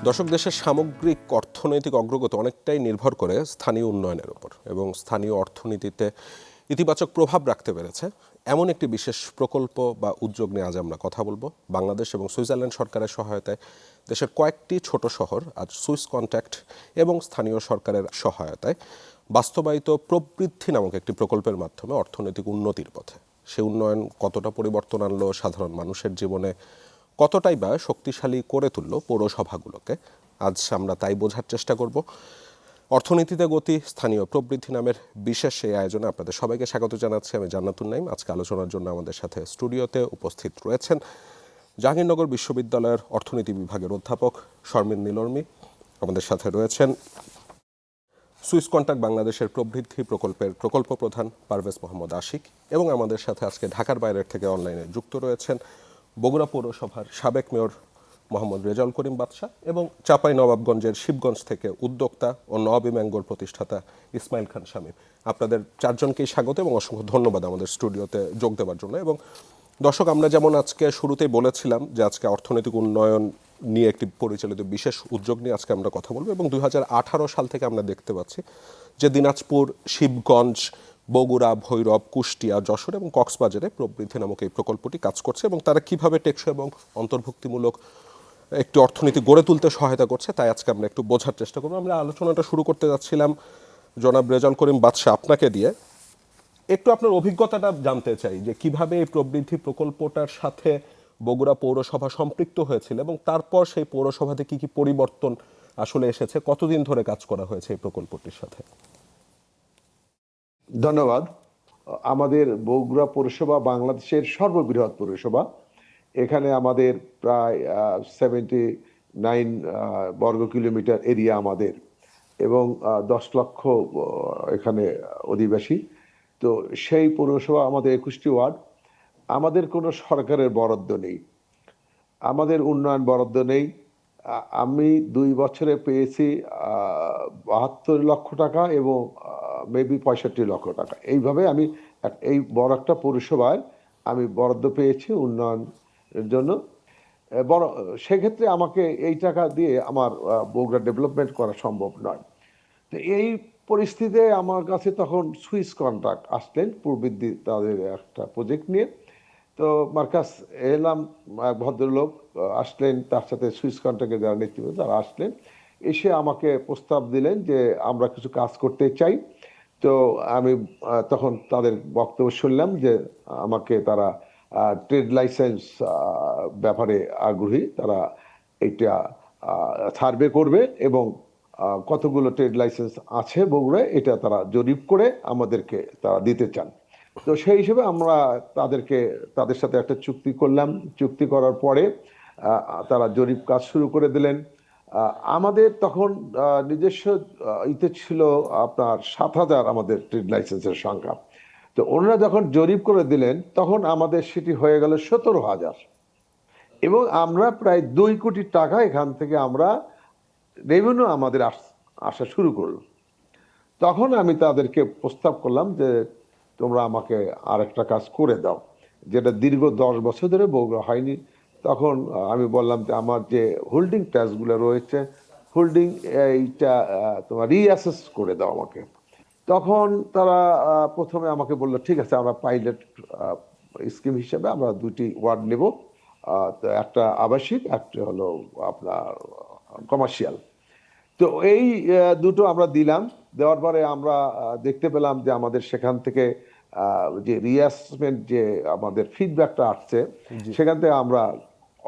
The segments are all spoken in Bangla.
দর্শক, দেশের সামগ্রিক অর্থনৈতিক অগ্রগতি অনেকটাই নির্ভর করে স্থানীয় উন্নয়নের উপর এবং স্থানীয় অর্থনীতিতে ইতিবাচক প্রভাব রাখতে পেরেছে এমন একটি বিশেষ প্রকল্প বা উদ্যোগ নিয়ে আজ আমরা কথা বলবো। বাংলাদেশ এবং সুইজারল্যান্ড সরকারের সহায়তায় দেশের কয়েকটি ছোট শহর আজ সুইস কন্ট্যাক্ট এবং স্থানীয় সরকারের সহায়তায় বাস্তবায়িত প্রবৃদ্ধি নামক একটি প্রকল্পের মাধ্যমে অর্থনৈতিক উন্নতির পথে। সে উন্নয়ন কতটা পরিবর্তন আনলো সাধারণ মানুষের জীবনে, কতটাই বা শক্তিশালী করে তুললো পৌরসভাগুলোকে, আজ আমরা তাই বোঝার চেষ্টা করব। অর্থনীতিতে গতি, স্থানীয় প্রবৃদ্ধি নামের বিশেষ এই আয়োজনে আপনাদের সবাইকে স্বাগত জানাচ্ছি। আমি জান্নাতুন নাইম। আজকে আলোচনার জন্য আমাদের সাথে স্টুডিওতে উপস্থিত রয়েছেন জাহাঙ্গীরনগর বিশ্ববিদ্যালয়ের অর্থনীতি বিভাগের অধ্যাপক শর্মিন নীলর্মী, আমাদের সাথে রয়েছেন সুইস কন্ট্যাক্ট বাংলাদেশের প্রবৃদ্ধি প্রকল্পের প্রকল্প প্রধান পারভেজ মোহাম্মদ আশিক, এবং আমাদের সাথে আজকে ঢাকার বাইরের থেকে অনলাইনে যুক্ত রয়েছেন বগুড়া পৌরসভার সাবেক মেয়র মোহাম্মদ রেজাউল করিম বাদশা এবং চাঁপাইনবাবগঞ্জের শিবগঞ্জ থেকে উদ্যোক্তা ও নওয়াবী ম্যাঙ্গোর প্রতিষ্ঠাতা ইসমাইল খান শামীম। আপনাদের চারজনকেই স্বাগত এবং অসংখ্য ধন্যবাদ আমাদের স্টুডিওতে যোগ দেওয়ার জন্য। এবং দর্শক, আমরা যেমন আজকে শুরুতেই বলেছিলাম যে আজকে অর্থনৈতিক উন্নয়ন নিয়ে একটি পরিচালিত বিশেষ উদ্যোগ নিয়ে আজকে আমরা কথা বলবো, এবং 2018 সাল থেকে আমরা দেখতে পাচ্ছি যে দিনাজপুর, শিবগঞ্জ, বগুড়া, ভৈরব, কুষ্টিয়া, যশোর এবং কক্সবাজারে প্রবৃদ্ধি নামক এই প্রকল্পটি কাজ করছে এবং তারা কিভাবে টেকসই এবং অন্তর্ভুক্তিমূলক একটি অর্থনীতি গড়ে তুলতে সহায়তা করছে তাই আজকে আমরা একটু বোঝার চেষ্টা করবো। আমরা আলোচনাটা শুরু করতে যাচ্ছিলাম জনাব রেজাউল করিম বাদশা, আপনাকে দিয়ে একটু আপনার অভিজ্ঞতাটা জানতে চাই যে কিভাবে এই প্রবৃদ্ধি প্রকল্পটার সাথে বগুড়া পৌরসভা সম্পৃক্ত হয়েছিল এবং তারপর সেই পৌরসভাতে কি কি পরিবর্তন আসলে এসেছে, কতদিন ধরে কাজ করা হয়েছে এই প্রকল্পটির সাথে। ধন্যবাদ। আমাদের বগুড়া পৌরসভা বাংলাদেশের সর্ববৃহৎ পৌরসভা। এখানে আমাদের প্রায় 79 বর্গ কিলোমিটার এরিয়া আমাদের, এবং 10 লক্ষ এখানে অধিবাসী। তো সেই পৌরসভা আমাদের 21টি ওয়ার্ড। আমাদের কোনো সরকারের বরাদ্দ নেই, আমাদের উন্নয়ন বরাদ্দ নেই। আমি 2 বছরে পেয়েছি 72 লক্ষ টাকা এবং মেবি 65 লক্ষ টাকা। এইভাবে আমি এই বড় একটা পৌরসভায় আমি বরাদ্দ পেয়েছি উন্নয়নের জন্য। বড় সেক্ষেত্রে আমাকে এই টাকা দিয়ে আমার বগুড়া ডেভেলপমেন্ট করা সম্ভব নয়। তো এই পরিস্থিতিতে আমার কাছে তখন সুইস কন্ট্রাক্ট আসলেন প্রবৃদ্ধি তাদের একটা প্রজেক্ট নিয়ে। তো মার্কাস এলাম, ভদ্রলোক আসলেন, তার সাথে সুইস কন্ট্রাক্টের যারা নেতৃত্ব তারা আসলেন, এসে আমাকে প্রস্তাব দিলেন যে আমরা কিছু কাজ করতে চাই। তো আমি তখন তাদের বক্তব্য শুনলাম যে আমাকে তারা ট্রেড লাইসেন্স ব্যাপারে আগ্রহী, তারা এটা সার্ভে করবে এবং কতগুলো ট্রেড লাইসেন্স আছে বগুড়ায় এটা তারা জরিপ করে আমাদেরকে তারা দিতে চান। তো সেই হিসেবে আমরা তাদের সাথে একটা চুক্তি করলাম। চুক্তি করার পরে তারা জরিপ কাজ শুরু করে দিলেন। আমাদের তখন নিজস্ব ইতে ছিল আপনার 7,000 আমাদের ট্রেড লাইসেন্সের সংখ্যা। তো ওনারা যখন জরিপ করে দিলেন তখন আমাদের সেটি হয়ে গেল 17,000, এবং আমরা প্রায় 2 কোটি টাকা এখান থেকে আমরা রেভিনিউ আমাদের আসা শুরু করলো। তখন আমি তাদেরকে প্রস্তাব করলাম যে তোমরা আমাকে আরেকটা কাজ করে দাও, যেটা দীর্ঘ 10 বছর ধরে বগুড়া হয়নি। তখন আমি বললাম যে আমার যে হোল্ডিং ট্যাক্সগুলো রয়েছে, হোল্ডিং এইটা তোমার রিঅ্যাসেস করে দাও আমাকে। তখন তারা প্রথমে আমাকে বললো ঠিক আছে, আমরা পাইলট স্কিম হিসেবে আমরা 2টি ওয়ার্ড নেব, একটা আবাসিক, একটা হলো আপনার কমার্শিয়াল। তো এই দুটো আমরা দিলাম। দেওয়ার পরে আমরা দেখতে পেলাম যে আমাদের সেখান থেকে যে রিঅ্যাসেসমেন্ট যে আমাদের ফিডব্যাকটা আসছে সেখান থেকে আমরা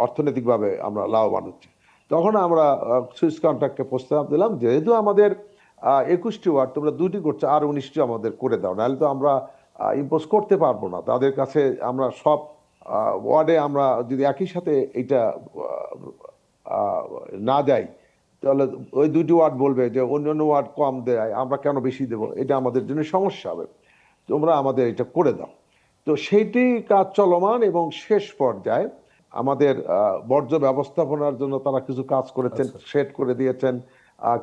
অর্থনৈতিকভাবে আমরা লাভবান হচ্ছি। তখন আমরা সুইস কন্ট্রাক্টকে প্রস্তাব দিলাম, যেহেতু আমাদের 21টি ওয়ার্ড, তোমরা 2টি করছো, আর 19টি আমাদের করে দাও, নাহলে তো আমরা ইম্পোজ করতে পারবো না তাদের কাছে। আমরা সব ওয়ার্ডে আমরা যদি একই সাথে এটা না যাই তাহলে ওই 2টি ওয়ার্ড বলবে যে অন্যান্য ওয়ার্ড কম দেয়, আমরা কেন বেশি দেব, এটা আমাদের জন্য সমস্যা হবে, তোমরা আমাদের এটা করে দাও। তো সেইটি কাজ চলমান, এবং শেষ পর্যায়ে আমাদের বর্জ্য ব্যবস্থাপনার জন্য তারা কিছু কাজ করেছেন, সেট করে দিয়েছেন।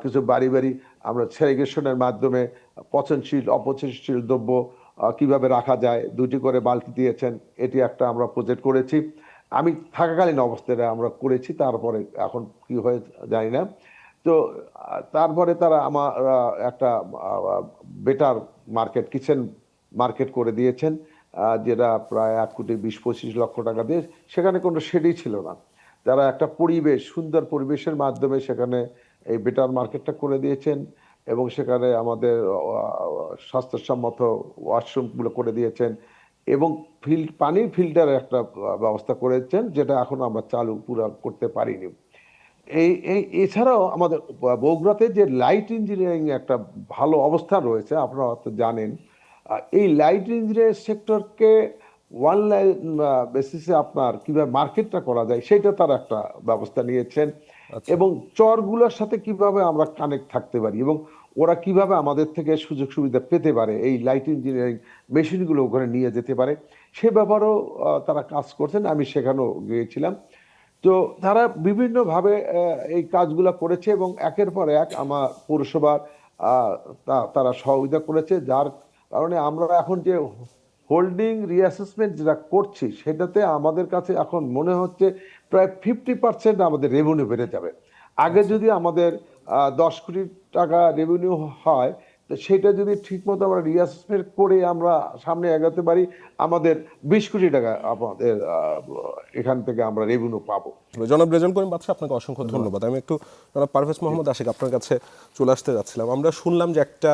কিছু বাড়ি বাড়ি আমরা সেগ্রেগেশনের মাধ্যমে পচনশীল অপচনশীল দ্রব্য কিভাবে রাখা যায় 2টি করে বালতি দিয়েছেন। এটি একটা আমরা প্রজেক্ট করেছি। আমি থাকাকালীন অবস্থায় আমরা করেছি, তারপরে এখন কি হয়ে জানি না। তো তারপরে তারা আমার একটা বেটার মার্কেট, কিচেন মার্কেট করে দিয়েছেন, যেটা প্রায় 1,20-25 লক্ষ টাকা দিয়ে। সেখানে কোনো শেডই ছিল না। তারা একটা পরিবেশ, সুন্দর পরিবেশের মাধ্যমে সেখানে এই বেটার মার্কেটটা করে দিয়েছেন, এবং সেখানে আমাদের স্বাস্থ্যসম্মত ওয়াশরুমগুলো করে দিয়েছেন, এবং পানির ফিল্টারের একটা ব্যবস্থা করেছেন, যেটা এখন আমরা চালু পুরো করতে পারিনি। এই এই এছাড়াও আমাদের বগুড়াতে যে লাইট ইঞ্জিনিয়ারিং একটা ভালো অবস্থান রয়েছে, আপনারা হয়তো জানেন। এই লাইট ইঞ্জিনিয়ারিং সেক্টরকে ওয়ান লাইন বেসিসে আপনার কিভাবে মার্কেটটা করা যায় সেটা তার একটা ব্যবস্থা নিয়েছেন, আচ্ছা। এবং চরগুলোর সাথে কিভাবে আমরা কানেক্ট থাকতে পারি, এবং ওরা কিভাবে আমাদের থেকে সুযোগ সুবিধা পেতে পারে, এই লাইট ইঞ্জিনিয়ারিং মেশিনগুলো ওখানে নিয়ে যেতে পারে, সে ব্যাপারেও তারা কাজ করছেন। আমি সেখানেও গিয়েছিলাম। তো তারা বিভিন্নভাবে এই কাজগুলো করেছে, এবং একের পর এক আমার পৌরসভার তারা সহযোগিতা করেছে, যার কারণে আমরা এখন যে হোল্ডিং রিঅ্যাসেসমেন্ট যেটা করছি, সেটাতে আমাদের কাছে এখন মনে হচ্ছে প্রায় 50% আমাদের রেভিনিউ বেড়ে যাবে। আগে যদি আমাদের 10 কোটি টাকা রেভিনিউ হয়, তো সেটা যদি ঠিকমতো আমরা রিঅ্যাসেসমেন্ট করে আমরা সামনে এগাতে পারি, আমাদের 20 কোটি টাকা আমাদের এখান থেকে আমরা রেভিনিউ পাবো। জনাব রেজাউল করিম বাদশা, আপনাকে অসংখ্য ধন্যবাদ। আমি একটু জনাব পারভেজ মোহাম্মদ আশিক আপনার কাছে চলে আসতে যাচ্ছিলাম। আমরা শুনলাম যে একটা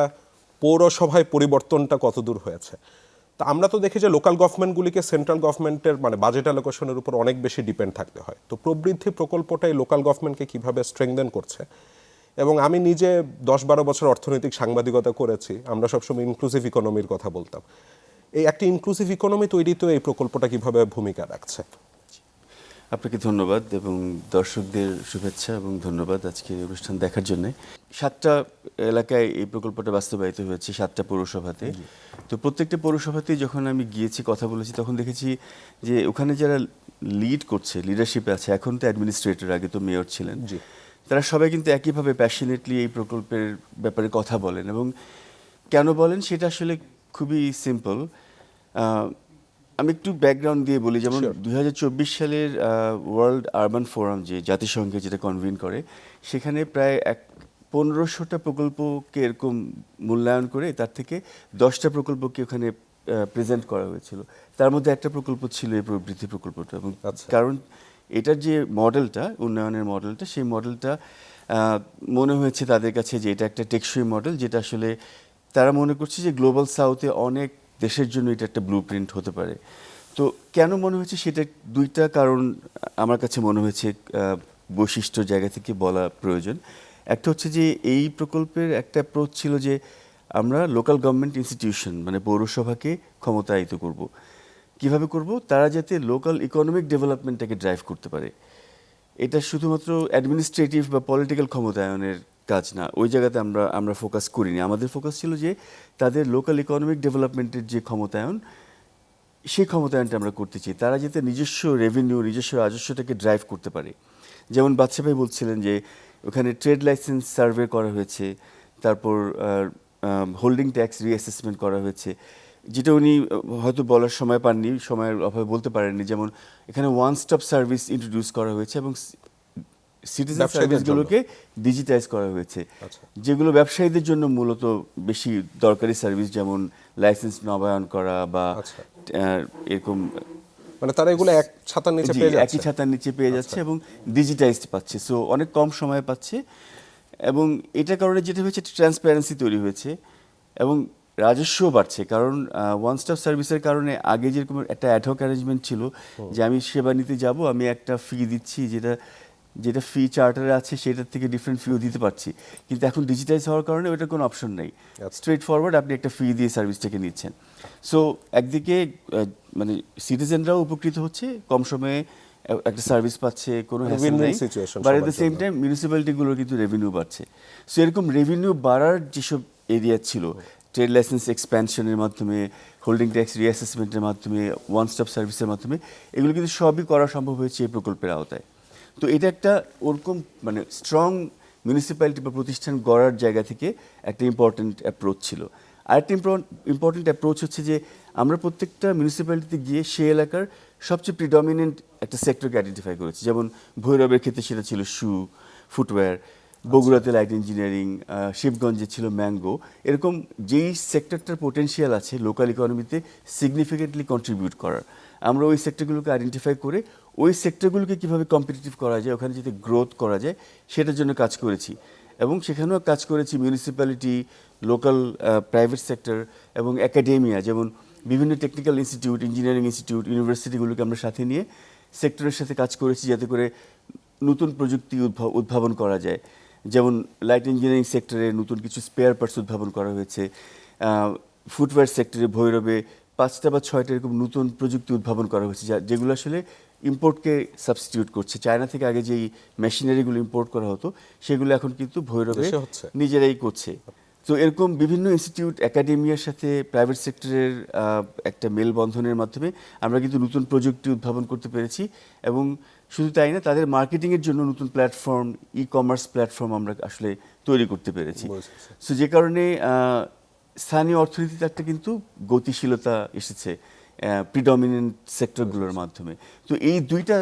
পৌরসভায় পরিবর্তনটা কতদূর হয়েছে। তা আমরা তো দেখি যে লোকাল গভর্নমেন্টগুলিকে সেন্ট্রাল গভর্নমেন্টের মানে বাজেট অ্যালোকেশনের উপর অনেক বেশি ডিপেন্ড থাকতে হয়। তো প্রবৃদ্ধি প্রকল্পটাই লোকাল গভর্নমেন্টকে কীভাবে স্ট্রেংথেন করছে, এবং আমি নিজে 10-12 বছর অর্থনৈতিক সাংবাদিকতা করেছি, আমরা সবসময় ইনক্লুসিভ ইকোনমির কথা বলতাম। এই একটি ইনক্লুসিভ ইকোনমি তৈরিতেও এই প্রকল্পটা কিভাবে ভূমিকা রাখছে? আপনাকে ধন্যবাদ এবং দর্শকদের শুভেচ্ছা এবং ধন্যবাদ আজকে এই অনুষ্ঠান দেখার জন্য। 7টা এলাকায় এই প্রকল্পটা বাস্তবায়িত হয়েছে, 7টা পৌরসভাতে। তো প্রত্যেকটা পৌরসভাতেই যখন আমি গিয়েছি, কথা বলেছি, তখন দেখেছি যে ওখানে যারা লিড করছে, লিডারশিপে আছে, এখন তো অ্যাডমিনিস্ট্রেটর, আগে তো মেয়র ছিলেন, তারা সবাই কিন্তু একইভাবে প্যাশনেটলি এই প্রকল্পের ব্যাপারে কথা বলেন। এবং কেন বলেন সেটা আসলে খুবই সিম্পল। আমি একটু ব্যাকগ্রাউন্ড দিয়ে বলি। যেমন 2024 সালের ওয়ার্ল্ড আরবান ফোরাম, যে জাতিসংঘে যেটা কনভিন করে, সেখানে প্রায় 1500টা প্রকল্পকে এরকম মূল্যায়ন করে তার থেকে 10টা প্রকল্পকে ওখানে প্রেজেন্ট করা হয়েছিল। তার মধ্যে একটা প্রকল্প ছিল এই প্রবৃদ্ধি প্রকল্পটা। এবং কারণ এটার যে মডেলটা, উন্নয়নের মডেলটা, সেই মডেলটা মনে হয়েছে তাদের কাছে যে এটা একটা টেকসই মডেল, যেটা আসলে তারা মনে করছে যে গ্লোবাল সাউথে অনেক দেশের জন্য এটা একটা ব্লু প্রিন্ট হতে পারে। তো কেন মনে হয়েছে সেটা দুইটা কারণ আমার কাছে মনে হয়েছে বৈশিষ্ট্য জায়গা থেকে বলা প্রয়োজন। একটা হচ্ছে যে এই প্রকল্পের একটা অ্যাপ্রোচ ছিল যে আমরা লোকাল গভর্নমেন্ট ইনস্টিটিউশন মানে পৌরসভাকে ক্ষমতায়িত করব। কিভাবে করব? তারা যাতে লোকাল ইকোনমিক ডেভেলপমেন্টটাকে ড্রাইভ করতে পারে। এটা শুধুমাত্র অ্যাডমিনিস্ট্রেটিভ বা পলিটিক্যাল ক্ষমতায়নের কাজ না, ওই জায়গাতে আমরা ফোকাস করিনি। আমাদের ফোকাস ছিল যে তাদের লোকাল ইকোনমিক ডেভেলপমেন্টের যে ক্ষমতায়ন, সেই ক্ষমতায়নটা আমরা করতে চাই। তারা যাতে নিজস্ব রেভিনিউ, নিজস্ব রাজস্বটাকে ড্রাইভ করতে পারে। যেমন বাদশা ভাই বলছিলেন যে ওখানে ট্রেড লাইসেন্স সার্ভে করা হয়েছে, তারপর হোল্ডিং ট্যাক্স রিঅ্যাসেসমেন্ট করা হয়েছে, যেটা উনি হয়তো বলার সময় পাননি, সময়ের অভাবে বলতে পারেননি। যেমন এখানে ওয়ান স্টপ সার্ভিস ইন্ট্রোডিউস করা হয়েছে এবং সিটিজেন সার্ভিসগুলোকে ডিজিটাইজ করা হয়েছে, যেগুলো ব্যবসায়ীদের জন্য মূলত বেশি দরকারি সার্ভিস, যেমন লাইসেন্স নবায়ন করা বা এরকম, মানে তারা এগুলো এক ছাতার নিচে পেয়ে যাচ্ছে, একই ছাতার নিচে পেয়ে যাচ্ছে এবং ডিজিটাইজড পাচ্ছে। সো অনেক কম সময়ে পাচ্ছে। এবং এটার কারণে যেটা হয়েছে, ট্রান্সপারেন্সি তৈরি হয়েছে এবং রাজস্বও বাড়ছে। কারণ ওয়ান স্টপ সার্ভিসের কারণে আগে যেরকম একটা অ্যাডহক অ্যারেঞ্জমেন্ট ছিল যে আমি সেবা নিতে যাব, আমি একটা ফি দিচ্ছি, যেটা ফি চার্টারে আছে সেটার থেকে ডিফারেন্ট ফিও দিতে পারছি। কিন্তু এখন ডিজিটাইজ হওয়ার কারণে ওটার কোনো অপশন নেই, স্ট্রেট ফরওয়ার্ড আপনি একটা ফি দিয়ে সার্ভিসটাকে নিচ্ছেন। সো একদিকে মানে সিটিজেনরাও উপকৃত হচ্ছে, কম সময়ে একটা সার্ভিস পাচ্ছে, কোনো হ্যাসেল নেই, but at the same time মিউনিসিপ্যালিটিগুলোর কিন্তু রেভিনিউ বাড়ছে। সো এরকম রেভিনিউ বাড়ার যেসব এরিয়া ছিল, ট্রেড লাইসেন্স এক্সপ্যানশনের মাধ্যমে, হোল্ডিং ট্যাক্স রিঅ্যাসেসমেন্টের মাধ্যমে, ওয়ান স্টপ সার্ভিসের মাধ্যমে, এগুলো কিন্তু সবই করা সম্ভব হয়েছে এই প্রকল্পের আওতায়। তো এটা একটা ওরকম মানে স্ট্রং মিউনিসিপ্যালিটি বা প্রতিষ্ঠান গড়ার জায়গা থেকে একটা ইম্পর্টেন্ট অ্যাপ্রোচ ছিল। আরেকটা ইম্পর্টেন্ট অ্যাপ্রোচ হচ্ছে যে আমরা প্রত্যেকটা মিউনিসিপ্যালিটিতে গিয়ে সেই এলাকার সবচেয়ে প্রিডমিনেন্ট একটা সেক্টরকে আইডেন্টিফাই করেছি। যেমন ভৈরবের ক্ষেত্রে সেটা ছিল শু, ফুটওয়্যার, বগুড়াতে লাইট ইঞ্জিনিয়ারিং, শিবগঞ্জে ছিল ম্যাঙ্গো। এরকম যেই সেক্টরটার পোটেনশিয়াল আছে লোকাল ইকোনমিতে সিগনিফিকেন্টলি কন্ট্রিবিউট করার, আমরা ওই সেক্টরগুলোকে আইডেন্টিফাই করে ওই সেক্টরগুলোকে কীভাবে কম্পিটিটিভ করা যায়, ওখানে যাতে গ্রোথ করা যায় সেটার জন্য কাজ করেছি। এবং সেখানেও কাজ করেছি মিউনিসিপ্যালিটি, লোকাল প্রাইভেট সেক্টর এবং একাডেমিয়া, যেমন বিভিন্ন টেকনিক্যাল ইনস্টিটিউট, ইঞ্জিনিয়ারিং ইনস্টিটিউট, ইউনিভার্সিটিগুলোকে আমরা সাথে নিয়ে সেক্টরের সাথে কাজ করেছি যাতে করে নতুন প্রযুক্তি উদ্ভাবন করা যায়। যেমন লাইট ইঞ্জিনিয়ারিং সেক্টরে নতুন কিছু স্পেয়ার পার্টস উদ্ভাবন করা হয়েছে। ফুটওয়্যার সেক্টরে ভৈরবে 5টা বা 6টা এরকম নতুন প্রযুক্তি উদ্ভাবন করা হয়েছে যেগুলো আসলে ইম্পোর্টকে সাবস্টিটিউট করছে। চায়না থেকে আগে যেই মেশিনারিগুলো ইম্পোর্ট করা হতো সেগুলো এখন কিন্তু ভৈরবে দেশে হচ্ছে। নিজেরাই করছে। তো এরকম বিভিন্ন ইনস্টিটিউট, একাডেমিয়ার সাথে প্রাইভেট সেক্টরের একটা মেলবন্ধনের মাধ্যমে আমরা কিন্তু নতুন প্রযুক্তি উদ্ভাবন করতে পেরেছি। এবং শুধু তাই না, তাদের মার্কেটিংয়ের জন্য নতুন প্ল্যাটফর্ম, ই কমার্স প্ল্যাটফর্ম আমরা আসলে তৈরি করতে পেরেছি। সো যে কারণে স্থানীয় অর্থনীতিতে একটা কিন্তু গতিশীলতা এসেছে প্রিডমিনেন্ট সেক্টরগুলোর মাধ্যমে। তো এই দুইটা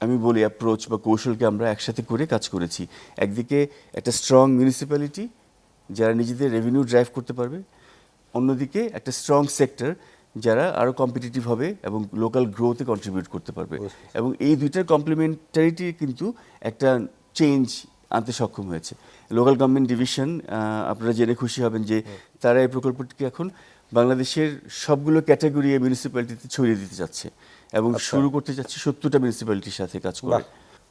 আমি বলি অ্যাপ্রোচ বা কৌশলকে আমরা একসাথে করে কাজ করেছি। একদিকে একটা স্ট্রং মিউনিসিপ্যালিটি যারা নিজেদের রেভিনিউ ড্রাইভ করতে পারবে, অন্যদিকে একটা স্ট্রং সেক্টর যারা আরও কম্পিটিটিভ হবে এবং লোকাল গ্রোথে কন্ট্রিবিউট করতে পারবে। এবং এই দুইটার কমপ্লিমেন্টারিটি কিন্তু একটা চেঞ্জ আনতে সক্ষম হয়েছে। লোকাল গভর্নমেন্ট ডিভিশন, আপনারা জেনে খুশি হবেন যে তারা এই প্রকল্পটিকে এখন বাংলাদেশের সবগুলো ক্যাটাগরি মিউনিসিপ্যালিটিতে ছড়িয়ে দিতে যাচ্ছে এবং শুরু করতে যাচ্ছে 70টা মিউনিসিপ্যালিটির সাথে কাজ করে।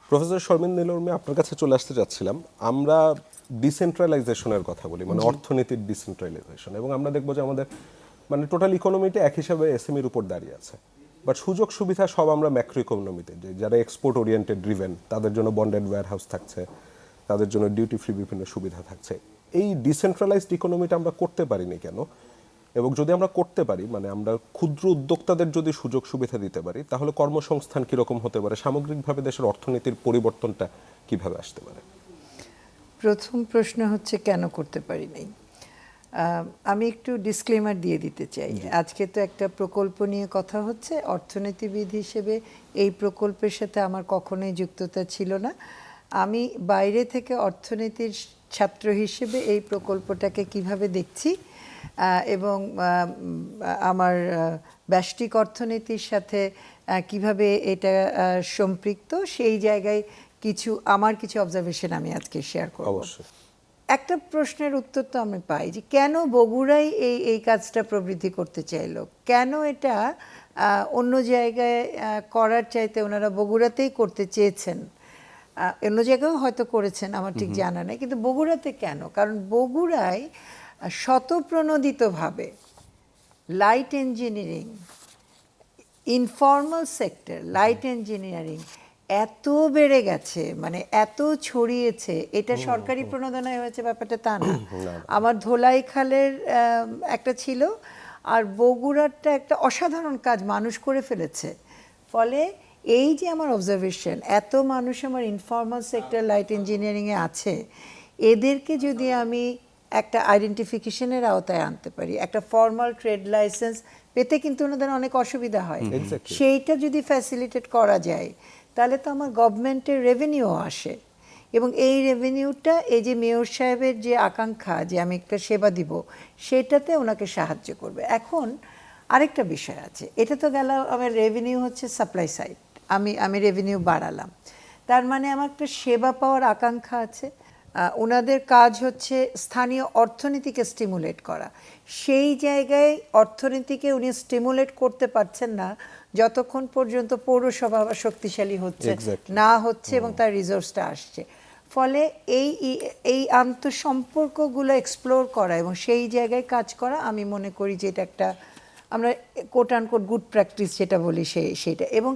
প্রফেসর শর্মিন নীলুর্মি, আপনার কাছে চলে আসতে যাচ্ছিলাম। আমরা ডিসেন্ট্রালাইজেশনের কথা বলি, মানে অর্থনীতির ডিসেন্ট্রালাইজেশন, এবং আমরা দেখবো যে আমাদের মানে টোটাল ইকোনমিটা এক হিসাবে এসএমইর উপর দাঁড়িয়ে আছে, বাট সুযোগ সুবিধা সব আমরা ম্যাক্রো ইকোনমিতে, যে যারা এক্সপোর্ট ওরিয়েন্টেড ড্রিভেন তাদের জন্য বন্ডেড ওয়্যার হাউস থাকছে, তাদের জন্য ডিউটি ফ্রি বিভিন্ন সুবিধা থাকছে। এই ডিসেন্ট্রালাইজড ইকোনমিটা আমরা করতে পারিনি কেন? এবং যদি আমরা করতে পারি, মানে আমরা ক্ষুদ্র উদ্যোক্তাদের যদি সুযোগ সুবিধা দিতে পারি, তাহলে কর্মসংস্থান কীরকম হতে পারে, সামগ্রিকভাবে দেশের অর্থনীতির পরিবর্তনটা কিভাবে আসতে পারে? প্রথম প্রশ্ন হচ্ছে কেন করতে পারি নাই। আমি একটু ডিসক্লেমার দিয়ে দিতে চাই। আজকে তো একটা প্রকল্প নিয়ে কথা হচ্ছে, অর্থনীতিবিদ হিসেবে এই প্রকল্পের সাথে আমার কখনোই যুক্ততা ছিল না। আমি বাইরে থেকে অর্থনীতির ছাত্র হিসেবে এই প্রকল্পটাকে কিভাবে দেখছি এবং আমার ব্যষ্টিক অর্থনীতির সাথে কিভাবে এটা সম্পৃক্ত, সেই জায়গায় আমার কিছু অবজারভেশন আমি আজকে শেয়ার করব। অবশ্যই। একটা প্রশ্নের উত্তর তো আমি পাই যে কেন বগুড়াই এই কাজটা প্রবৃদ্ধি করতে চাইলো, কেন এটা অন্য জায়গায় করার চাইতে ওনারা বগুড়াতেই করতে চেয়েছেন। অন্য জায়গায়ও হয়তো করেছেন, আমার ঠিক জানা নেই, কিন্তু বগুড়াতে কেন? কারণ বগুড়ায় স্বতঃপ্রণোদিতভাবে light engineering, informal sector light engineering এত বেড়ে গেছে, মানে এত ছড়িয়েছে, এটা সরকারি প্রণোদনায় হয়েছে ব্যাপারটা তা না। আমার ধোলাই খালের একটা ছিল, আর বগুড়ারটা একটা অসাধারণ কাজ মানুষ করে ফেলেছে। ফলে এই যে আমার অবজারভেশন, এত মানুষ আমার ইনফর্মাল সেক্টর লাইট ইঞ্জিনিয়ারিংয়ে আছে, এদেরকে যদি আমি একটা আইডেন্টিফিকেশনের আওতায় আনতে পারি, একটা ফর্মাল ট্রেড লাইসেন্স পেতে কিন্তু ওনাদের অনেক অসুবিধা হয়, সেইটা যদি ফ্যাসিলিটেট করা যায় তাহলে তো আমার গভর্নমেন্টের রেভিনিউ আসে, এবং এই রেভিনিউটা এই যে মেয়র সাহেবের যে আকাঙ্ক্ষা যে আমি একটা সেবা দিব, সেটাতে ওনাকে সাহায্য করবে। এখন আরেকটা বিষয় আছে, এটা তো গেল আমার রেভিনিউ হচ্ছে সাপ্লাই সাইড, আমি রেভিনিউ বাড়ালাম, তার মানে আমার একটা সেবা পাওয়ার আকাঙ্ক্ষা আছে। ওনাদের কাজ হচ্ছে স্থানীয় অর্থনীতিকে স্টিমুলেট করা, সেই জায়গায় অর্থনীতিকে উনি স্টিমুলেট করতে পারছেন না যতক্ষণ পর্যন্ত পৌরসভা শক্তিশালী হচ্ছে না হচ্ছে এবং তার রিসোর্সটা আসছে। ফলে এই আন্তঃসম্পর্কগুলো এক্সপ্লোর করা এবং সেই জায়গায় কাজ করা, আমি মনে করি যে এটা একটা আমরা কোট আনকোট গুড প্র্যাকটিস যেটা বলি সেইটা, এবং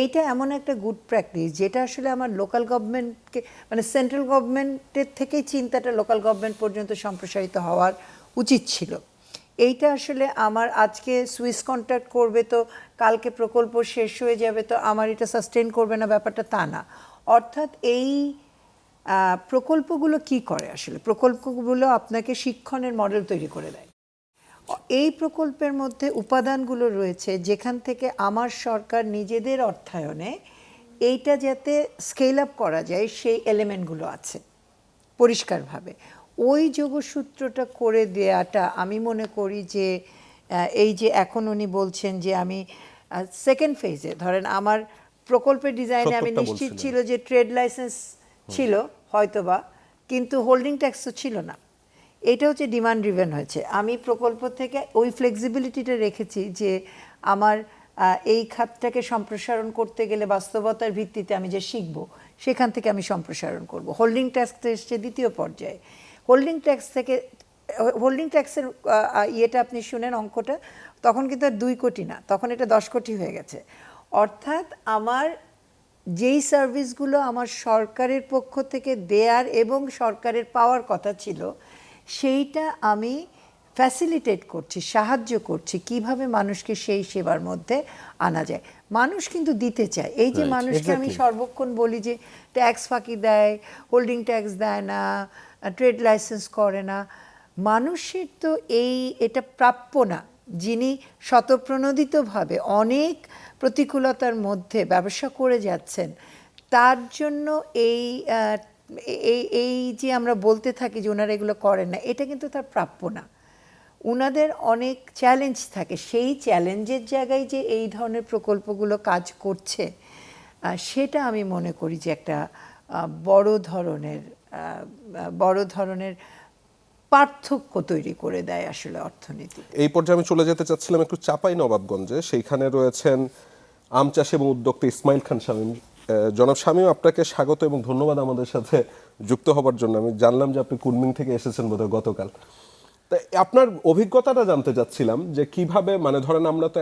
এইটা এমন একটা গুড প্র্যাকটিস যেটা আসলে আমার লোকাল গভর্নমেন্টকে, মানে সেন্ট্রাল গভর্নমেন্টের থেকেই চিন্তাটা লোকাল গভর্নমেন্ট পর্যন্ত সম্প্রসারিত হওয়ার উচিত ছিল। এইটা আসলে আমার আজকে সুইস কন্ট্রাক্ট করবে তো কালকে প্রকল্প শেষ হয়ে যাবে তো আমার এটা সাস্টেন করবে না, ব্যাপারটা তা না। অর্থাৎ এই প্রকল্পগুলো কি করে, আসলে প্রকল্পগুলো আপনাকে শিক্ষণের মডেল তৈরি করে দেয়। এই প্রকল্পের মধ্যে উপাদানগুলো রয়েছে যেখান থেকে আমার সরকার নিজেদের অর্থায়নে এইটা যাতে স্কেল আপ করা যায় সেই এলিমেন্টগুলো আছে পরিষ্কারভাবে। ওই যোগসূত্রটা করে দেয়াটা আমি মনে করি যে এই যে এখন উনি বলছেন যে আমি সেকেন্ড ফেজে ধরেন আমার প্রকল্পের ডিজাইনে আমি 70টা নিশ্চিত বলছিলেন। ছিল যে ট্রেড লাইসেন্স ছিল হয়তোবা, কিন্তু হোল্ডিং ট্যাক্স তো ছিল না। এটা হচ্ছে ডিমান্ড ড্রিভেন হয়েছে। আমি প্রকল্প থেকে ওই ফ্লেক্সিবিলিটিটা রেখেছি যে আমার এই খাতটাকে সম্প্রসারণ করতে গেলে বাস্তবতার ভিত্তিতে আমি যে শিখব সেখান থেকে আমি সম্প্রসারণ করব। হোল্ডিং ট্যাক্স এসছে দ্বিতীয় পর্যায়ে। হোল্ডিং ট্যাক্সের ইয়েটা আপনি শুনেন অঙ্কটা, তখন কিন্তু আর 2 কোটি না, তখন এটা 10 কোটি হয়ে গেছে। অর্থাৎ আমার যেই সার্ভিসগুলো আমার সরকারের পক্ষ থেকে দেয়ার এবং সরকারের পাওয়ার কথা ছিল সেইটা আমি ফ্যাসিলিটেট করছি, সাহায্য করছি কিভাবে মানুষকে সেই সেবার মধ্যে আনা যায়। মানুষ কিন্তু দিতে চায়। এই যে মানুষকে আমি সর্বক্ষণ বলি যে ট্যাক্স ফাঁকি দেয়, হোল্ডিং ট্যাক্স দেয় না, ট্রেড লাইসেন্স করে না, মানুষের তো এটা প্রাপ্য না। যিনি স্বতঃপ্রণোদিতভাবে অনেক প্রতিকূলতার মধ্যে ব্যবসা করে যাচ্ছেন, তার জন্য এই যে আমরা বলতে থাকি যে ওনারা এগুলো করেন না, এটা কিন্তু তার প্রাপ্য না। ওনাদের অনেক চ্যালেঞ্জ থাকে, সেই চ্যালেঞ্জের জায়গায় যে এই ধরনের প্রকল্পগুলো কাজ করছে সেটা আমি মনে করি যে একটা বড় ধরনের পার্থক্য তৈরি করে দেয় আসলে অর্থনীতি। এই পর্যায়ে আমি চলে যেতে চাচ্ছিলাম একটু চাপাই নবাবগঞ্জে। সেইখানে রয়েছেন আম চাষি এবং উদ্যোক্তা ইসমাইল খান শামীম। জনাব শামীম, আপনাকে স্বাগত এবং ধন্যবাদ আমাদের সাথে যুক্ত হবার জন্য। আমি জানলাম যে আপনি কুনমিং থেকে এসেছেন বোধহয় গতকাল। তা আপনার অভিজ্ঞতাটা জানতে চাচ্ছিলাম যে কিভাবে, মানে ধরেন আমরা তো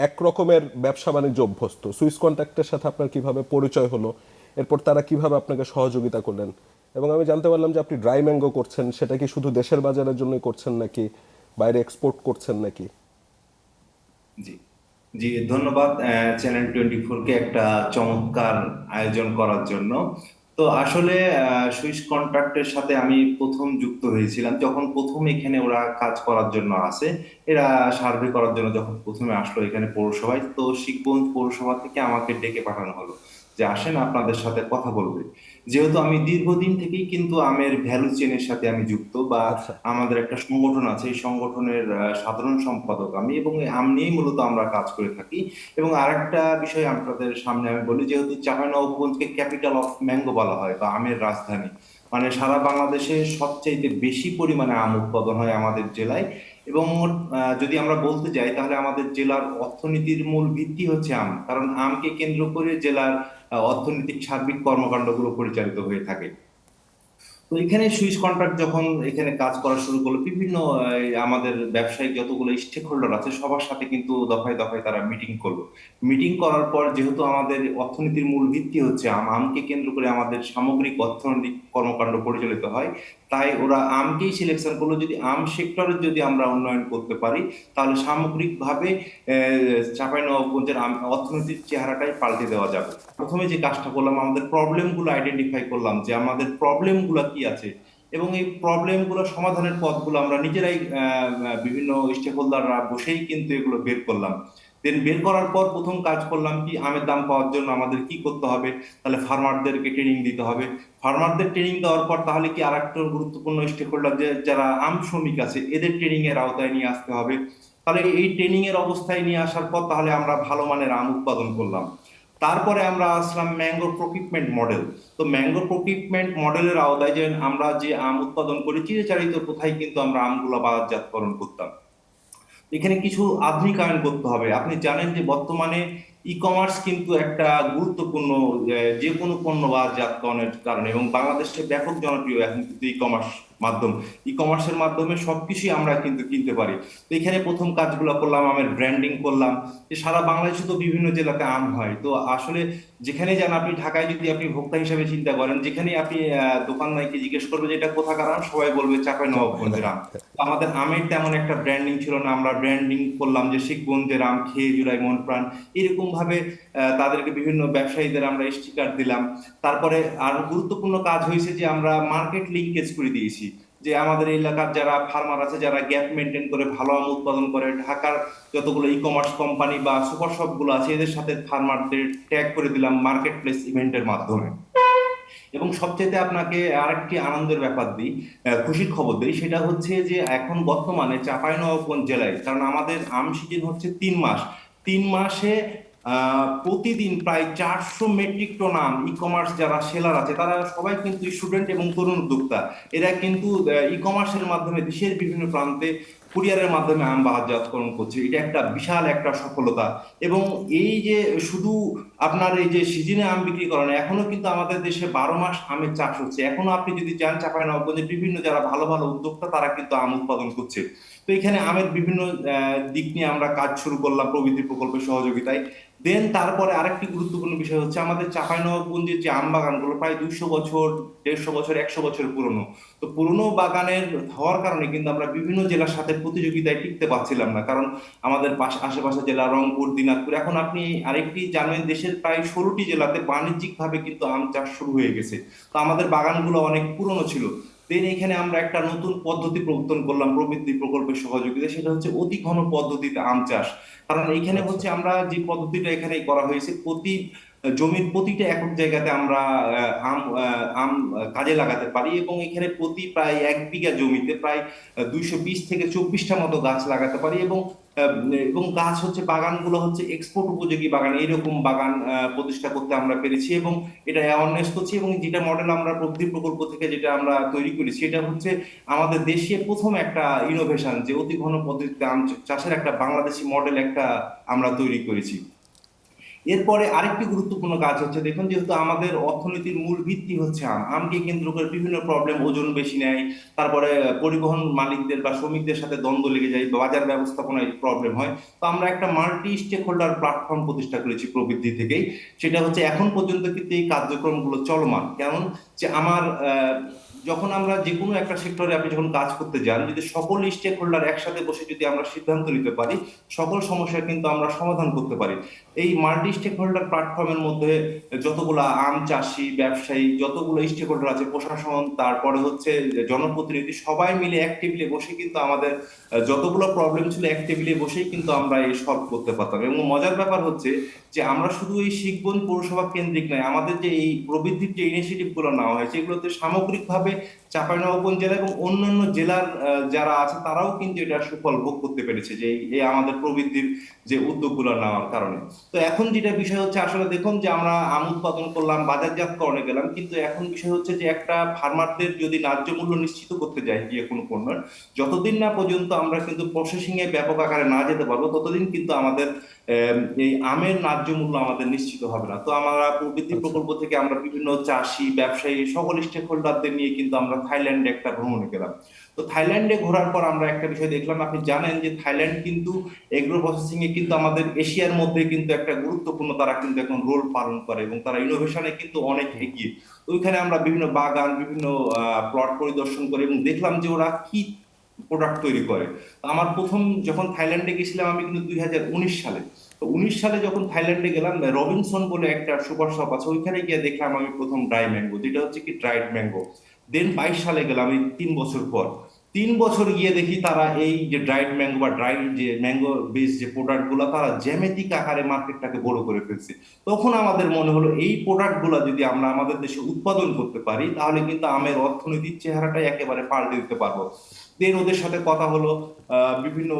এক রকমের ব্যবসা বাণিজ্য অভ্যস্ত, সুইস কন্ট্রাক্টের সাথে আপনার কিভাবে পরিচয় হলো, এরপর তারা কিভাবে আপনাকে সহযোগিতা করলেন, এবং আমি জানতে পারলাম যে আপনি ড্রাই ম্যাঙ্গো করছেন, সেটা কি শুধু দেশের বাজারের জন্যই করছেন নাকি বাইরে এক্সপোর্ট করছেন নাকি? জি জি, ধন্যবাদ চ্যানেল 24-কে একটা চমৎকার আয়োজন করার জন্য। তো আসলে সুইস কন্ট্রাক্টের সাথে আমি প্রথম যুক্ত হয়েছিলাম যখন প্রথম এখানে ওরা কাজ করার জন্য আসে। এরা সার্ভে করার জন্য যখন প্রথমে আসলো এখানে পৌরসভায়, তো শিবগঞ্জ পৌরসভা থেকে আমাকে ডেকে পাঠানো হলো যে আসেন আপনাদের সাথে কথা বলবে। যেহেতু আমি দীর্ঘদিন থেকেই কিন্তু আমের ভ্যালু চেনের সাথে আমি যুক্ত, বা আমাদের একটা সংগঠন আছে, এই সংগঠনের সাধারণ সম্পাদক আমি, এবং এই আম নিয়েই মূলত আমরা কাজ করে থাকি। এবং আরেকটা বিষয় আপনাদের সামনে আমি বলি, যেহেতু চাঁপাইনবাবগঞ্জকে ক্যাপিটাল অফ ম্যাঙ্গো বলা হয় বা আমের রাজধানী, মানে সারা বাংলাদেশে সবচেয়ে বেশি পরিমাণে আম উৎপাদন হয় আমাদের জেলায়। এবং যদি আমরা বলতে যাই তাহলে আমাদের জেলার অর্থনীতির মূল ভিত্তি হচ্ছে আম, কারণ আমকে কেন্দ্র করে জেলার অর্থনৈতিক সার্বিক কর্মকাণ্ডগুলো পরিচালিত হয়ে থাকে। তো এখানে সুইস কন্ট্রাক্ট যখন এখানে কাজ করা শুরু করলো, বিভিন্ন আমাদের ব্যবসায়িক যতগুলো স্টেক হোল্ডার আছে সবার সাথে কিন্তু দফায় দফায় তারা মিটিং করলো। মিটিং করার পর যেহেতু আমাদের অর্থনীতির মূল ভিত্তি হচ্ছে আমকে কেন্দ্র করে আমাদের সামগ্রিক অর্থনৈতিক কর্মকাণ্ড পরিচালিত হয়, তাই ওরা আমকেই সিলেকশন করলো। যদি আম সেক্টরের যদি আমরা উন্নয়ন করতে পারি তাহলে সামগ্রিকভাবে চাঁপাইনবাবগঞ্জের অর্থনৈতিক চেহারাটাই পাল্টে দেওয়া যাবে। প্রথমে যে কাজটা করলাম, আমাদের প্রবলেমগুলো আইডেন্টিফাই করলাম যে আমাদের প্রবলেমগুলো কি আছে, এবং এই প্রবলেমগুলো সমাধানের পথগুলো আমরা নিজেরাই বিভিন্ন স্টেক হোল্ডাররা বসেই কিন্তু এগুলো বের করলাম। দেন বের করার পর প্রথম কাজ করলাম কি, আমের দাম পাওয়ার জন্য আমাদের কি করতে হবে, তাহলে ফার্মারদেরকে ট্রেনিং দিতে হবে। ফার্মারদের ট্রেনিং দেওয়ার পর তাহলে কি আরেকটা গুরুত্বপূর্ণ স্টেক হোল্ডার যারা আম শ্রমিক আছে এদের ট্রেনিং এর আওতায় নিয়ে আসতে হবে। তাহলে এই ট্রেনিং এর অবস্থায় নিয়ে আসার পর তাহলে আমরা ভালো মানের আম উৎপাদন করলাম। তারপরে আমরা আসলাম ম্যাঙ্গো প্রকিউপমেন্ট মডেল। তো ম্যাঙ্গো প্রকিউপমেন্ট মডেলের আওতায় যে আমরা যে আম উৎপাদন করি চিরাচরিত কোথায় কিন্তু আমরা আমগুলো বাজারজাতকরণ করতাম। এখানে কিছু আধুনিকায়ন করতে হবে। আপনি জানেন যে বর্তমানে ই কমার্স কিন্তু একটা গুরুত্বপূর্ণ, যে কোনো পণ্য বাজারজাতকরণের কারণে, এবং বাংলাদেশে ব্যাপক জনপ্রিয় এখন কিন্তু ই কমার্স মাধ্যম। ই কমার্সের মাধ্যমে সবকিছুই আমরা কিন্তু কিনতে পারি। তো এখানে প্রথম কাজগুলো করলাম, আমের ব্র্যান্ডিং করলাম। যে সারা বাংলাদেশে তো বিভিন্ন জেলাতে আম হয়, তো আসলে যেখানে যান আপনি, ঢাকায় যদি আপনি ভোক্তা হিসেবে চিন্তা করেন, যেখানে আপনি দোকানদারকে জিজ্ঞেস করবে যে এটা কোথাকার আম, সবাই বলবে চাঁপাইনবাবগঞ্জের আম। তো আমাদের আমের তেমন একটা ব্র্যান্ডিং ছিল না, আমরা ব্র্যান্ডিং করলাম যে শিবগঞ্জের আম, খেয়ে জুড়াই মন প্রাণ, এরকম ভাবে তাদেরকে বিভিন্ন ব্যবসায়ীদের আমরা স্টিকার দিলাম। তারপরে আরো গুরুত্বপূর্ণ কাজ হয়েছে যে আমরা মার্কেট লিঙ্কেজ করে দিয়েছি। যে আমাদের এলাকার যারা ফার্মার আছে, যারা গ্যাপ মেনটেন করে ভালো আম উৎপাদন করে, ঢাকার যতগুলো ই কমার্স কোম্পানি বা সুপার শপ গুলো আছে এদের সাথে ফার্মারদের ট্যাগ করে দিলাম মার্কেট প্লেস ইভেন্টের মাধ্যমে। এবং সবচেয়ে আপনাকে আরেকটি আনন্দের ব্যাপার দিই, খুশির খবর দিই, সেটা হচ্ছে যে এখন বর্তমানে চাঁপাইনবাবগঞ্জ জেলায়, কারণ আমাদের আম সিজন হচ্ছে 3 মাস, 3 মাসে প্রতিদিন প্রায় 400 মেট্রিক টন আম ই কমার্স যারা সেলার আছে তারা সবাই কিন্তু স্টুডেন্ট এবং তরুণ উদ্যোক্তা, এরা কিন্তু ই কমার্সের মাধ্যমে দেশের বিভিন্ন প্রান্তে কুরিয়ারের মাধ্যমে আম বাজারজাতকরণ করছে। এটা একটা বিশাল একটা সফলতা। এবং এই যে শুধু আপনার এই যে সিজনে আম বিক্রি করেন, এখনো কিন্তু আমাদের দেশে 12 মাস আমের চাষ হচ্ছে। এখনো আপনি যদি যান চাঁপাইনবাবগঞ্জের বিভিন্ন যারা ভালো ভালো উদ্যোক্তা তারা কিন্তু আম উৎপাদন করছে। তো এখানে আমের বিভিন্ন দিক নিয়ে আমরা কাজ শুরু করলাম প্রবৃদ্ধি প্রকল্পের সহযোগিতায়। দেন তারপরে আরেকটি গুরুত্বপূর্ণ বিষয় হচ্ছে আমাদের চাঁপাইনবাবগঞ্জের যে আম বাগানগুলো প্রায় 200 বছর, 150 বছর, 100 বছর পুরনো। তো পুরনো বাগানের হওয়ার কারণে কিন্তু আমরা বিভিন্ন জেলার সাথে প্রতিযোগিতায় টিকতে পারছিলাম না, কারণ আমাদের আশেপাশে জেলা রংপুর, দিনাজপুর, এখন আপনি আরেকটি জানেন দেশের প্রায় 16টি জেলাতে বাণিজ্যিকভাবে কিন্তু আম চাষ শুরু হয়ে গেছে। তো আমাদের বাগানগুলো অনেক পুরনো ছিল। দেন এখানে আমরা একটা নতুন পদ্ধতি প্রবর্তন করলাম প্রবৃদ্ধি প্রকল্পের সহযোগিতা, সেটা হচ্ছে অতি ঘন পদ্ধতিতে আম চাষ। কারণ এইখানে হচ্ছে আমরা যে পদ্ধতিটা এখানে করা হয়েছে, প্রতি জমির প্রতিটা একক জায়গাতে আমরা আম কাজে লাগাতে পারি, এবং এখানে প্রতি প্রায় 1 বিঘা জমিতে প্রায় 220 থেকে 24টা মতো গাছ লাগাতে পারি। এবং গাছ হচ্ছে বাগানগুলো হচ্ছে এক্সপোর্ট উপযোগী বাগান, এইরকম বাগান প্রতিষ্ঠা করতে আমরা পেরেছি এবং এটা অ্যাওয়ারনেস করছি। এবং যেটা মডেল আমরা প্রবৃদ্ধি প্রকল্প থেকে যেটা আমরা তৈরি করেছি, এটা হচ্ছে আমাদের দেশে প্রথম একটা ইনোভেশন, যে অতি ঘন পদ্ধতিতে আম চাষের একটা বাংলাদেশি মডেল একটা আমরা তৈরি করেছি। এরপরে আরেকটি গুরুত্বপূর্ণ কাজ হচ্ছে, দেখুন যেহেতু আমাদের অর্থনীতির মূল ভিত্তি হচ্ছে আমকে কেন্দ্র করে বিভিন্ন প্রবলেম, ওজন বেশি নেয়, তারপরে পরিবহন মালিকদের বা শ্রমিকদের সাথে দ্বন্দ্ব লেগে যায়, বাজার ব্যবস্থাপনায় প্রবলেম হয়। তো আমরা একটা মাল্টি স্টেক হোল্ডার প্ল্যাটফর্ম প্রতিষ্ঠা করেছি প্রবৃদ্ধি থেকেই। সেটা হচ্ছে এখন পর্যন্ত কিন্তু এই কার্যক্রমগুলো চলমান। কেমন যে আমার যখন আমরা যে কোনো একটা সেক্টরে আপনি যখন কাজ করতে যান, যদি সকল স্টেক হোল্ডার একসাথে বসে যদি আমরা সিদ্ধান্ত নিতে পারি, সকল সমস্যা কিন্তু আমরা সমাধান করতে পারি। এই মাল্টি স্টেক হোল্ডার প্ল্যাটফর্মের মধ্যে যতগুলো আম চাষি, ব্যবসায়ী, যতগুলো স্টেক হোল্ডার আছে, প্রশাসন, তারপরে হচ্ছে জনপ্রতিনিধি, সবাই মিলে এক টেবিলে বসে কিন্তু আমাদের যতগুলো প্রবলেম ছিল এক টেবিলে বসেই কিন্তু আমরা এই সলভ করতে পারতাম। এবং মজার ব্যাপার হচ্ছে যে আমরা শুধু এই শিখগঞ্জ পৌরসভা কেন্দ্রিক নয়, আমাদের যে এই প্রবৃদ্ধির যে ইনিশিয়েটিভ গুলো নেওয়া হয়েছে এগুলোতে সামগ্রিকভাবে চাঁপাইনবাবগঞ্জ জেলা এবং অন্যান্য জেলার যারা আছে তারাও কিন্তু এটা সুফল ভোগ করতে পেরেছে, যে এই আমাদের প্রবৃদ্ধির যে উদ্যোগগুলো নেওয়ার কারণে। তো এখন যেটা বিষয় হচ্ছে, আসলে দেখুন যে আমরা আম উৎপাদন করলাম, বাজারজাতকরণে গেলাম, কিন্তু এখন বিষয় হচ্ছে যে একটা ফার্মারদের যদি ন্যায্য মূল্য নিশ্চিত করতে যাই যে কোনো পণ্যের, যতদিন না পর্যন্ত আমরা কিন্তু প্রসেসিং এ ব্যাপক আকারে না যেতে পারবো ততদিন কিন্তু আমাদের এই আমের ন্যায্য মূল্য আমাদের নিশ্চিত হবে না। তো আমরা প্রবৃদ্ধি প্রকল্প থেকে আমরা বিভিন্ন চাষি, ব্যবসায়ী, সকল স্টেক হোল্ডারদের নিয়ে কিন্তু আমরা থাইল্যান্ডে একটা ভ্রমণে গেলাম। তো থাইল্যান্ডে ঘোরার পর আমরা একটা বিষয় দেখলাম, আপনি জানেন যে থাইল্যান্ড কিন্তু এগ্রো প্রসেসিং এ কিন্তু আমাদের এশিয়ার মধ্যে কিন্তু একটা গুরুত্বপূর্ণ, তারা কিন্তু এখন রোল পালন করে এবং তারা ইনোভেশনে কিন্তু অনেক এগিয়ে। তো ওইখানে আমরা বিভিন্ন বাগান, বিভিন্ন প্লট পরিদর্শন করি এবং দেখলাম যে ওরা কি প্রোডাক্ট তৈরি করে। আমার প্রথম যখন থাইল্যান্ডে গেছিলাম আমি কিন্তু 2019 সালে, তো 19 সালে যখন থাইল্যান্ডে গেলাম, রবিনসন বলে একটা সুপার শপ আছে, ওইখানে গিয়ে দেখলাম আমি প্রথম ড্রাই ম্যাঙ্গো, যেটা হচ্ছে কি ড্রাইড ম্যাঙ্গো। দেন 22 সালে গেলাম, এই 3 বছর পর, 3 বছর গিয়ে দেখি তারা এই যে ড্রাইড ম্যাঙ্গো বা ড্রাইড যে ম্যাঙ্গো বেস যে প্রোডাক্ট গুলা তারা জ্যামিতিক আকারে মার্কেটটাকে বড় করে ফেলছে। তখন আমাদের মনে হলো এই প্রোডাক্ট গুলা যদি আমরা আমাদের দেশে উৎপাদন করতে পারি তাহলে কিন্তু আমের অর্থনৈতিক চেহারাটাই একেবারে পাল্টে দিতে পারবো। দেন ওদের সাথে কথা হলো, বিভিন্ন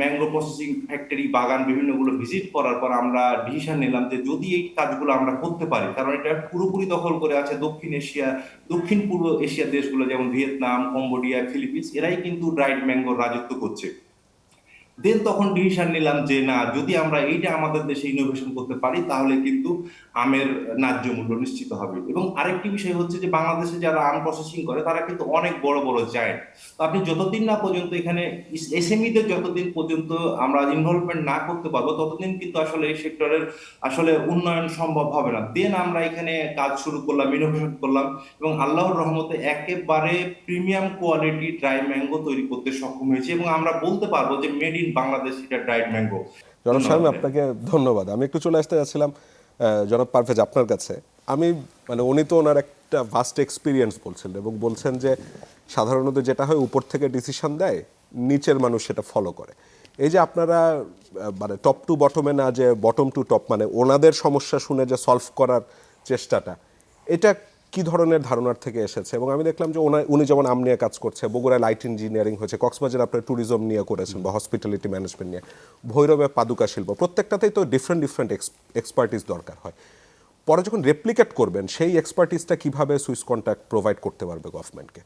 ম্যাঙ্গো প্রসেসিং ফ্যাক্টরি, বাগান বিভিন্নগুলো ভিজিট করার পর আমরা ডিসিশন নিলাম যে যদি এই কাজগুলো আমরা করতে পারি, কারণ এটা পুরোপুরি দখল করে আছে দক্ষিণ এশিয়া, দক্ষিণ পূর্ব এশিয়ার দেশগুলো যেমন ভিয়েতনাম, কম্বোডিয়া, ফিলিপিন্স, এরাই কিন্তু ড্রাইড ম্যাঙ্গোর রাজত্ব করছে। দেন তখন ডিসিশন নিলাম যে না, যদি আমরা এইটা আমাদের দেশে ইনোভেশন করতে পারি তাহলে কিন্তু আমের ন্যায্য মূল্য নিশ্চিত হবে। এবং আরেকটি বিষয় হচ্ছে যে বাংলাদেশে যারা আম প্রসেসিং করে তারা কিন্তু অনেক বড় বড় জায়ান্ট। তো আপনি যতদিন না পর্যন্ত এখানে এসএমইদের যতদিন পর্যন্ত আমরা ইনভলভমেন্ট না করতে পারবো ততদিন কিন্তু আসলে এই সেক্টরের আসলে উন্নয়ন সম্ভব হবে না। দেন আমরা এখানে কাজ শুরু করলাম, ইনোভেশন করলাম এবং আল্লাহর রহমতে একেবারে প্রিমিয়াম কোয়ালিটি ড্রাই ম্যাঙ্গো তৈরি করতে সক্ষম হয়েছি এবং আমরা বলতে পারবো যে মেড ইন বাংলাদেশ এটা ড্রাইড ম্যাঙ্গো। জনাব শামীম, আপনাকে ধন্যবাদ। আমি একটু চলে আসতে যাচ্ছিলাম জনাব পারভেজ আপনার কাছে। আমি উনি তো ওনার একটা ভাস্ট এক্সপিরিয়েন্স বলছিলেন এবং বলছেন যে সাধারণত যেটা হয় উপর থেকে ডিসিশন দেয়, নিচের মানুষ সেটা ফলো করে। এই যে আপনারা মানে টপ টু বটমে না, যে বটম টু টপ, মানে ওনাদের সমস্যা শুনে যে সলভ করার চেষ্টাটা, এটা কি ধরনের ধারণার থেকে এসেছে? এবং আমি দেখলাম যে উনি যেমন আম নিয়ে কাজ করছে, বগুড়ায় লাইট ইঞ্জিনিয়ারিং হয়েছে, কক্সবাজার আপনার ট্যুরিজম নিয়ে করেছেন বা হসপিটালিটি ম্যানেজমেন্ট নিয়ে, ভৈরবে পাদুকা শিল্প, প্রত্যেকটাতেই তো ডিফারেন্ট এক্সপার্টিস দরকার হয়। পরে যখন রেপ্লিকেট করবেন, সেই এক্সপার্টিসটা কিভাবে সুইস কন্ট্যাক্ট প্রোভাইড করতে পারবে গভর্নমেন্টকে?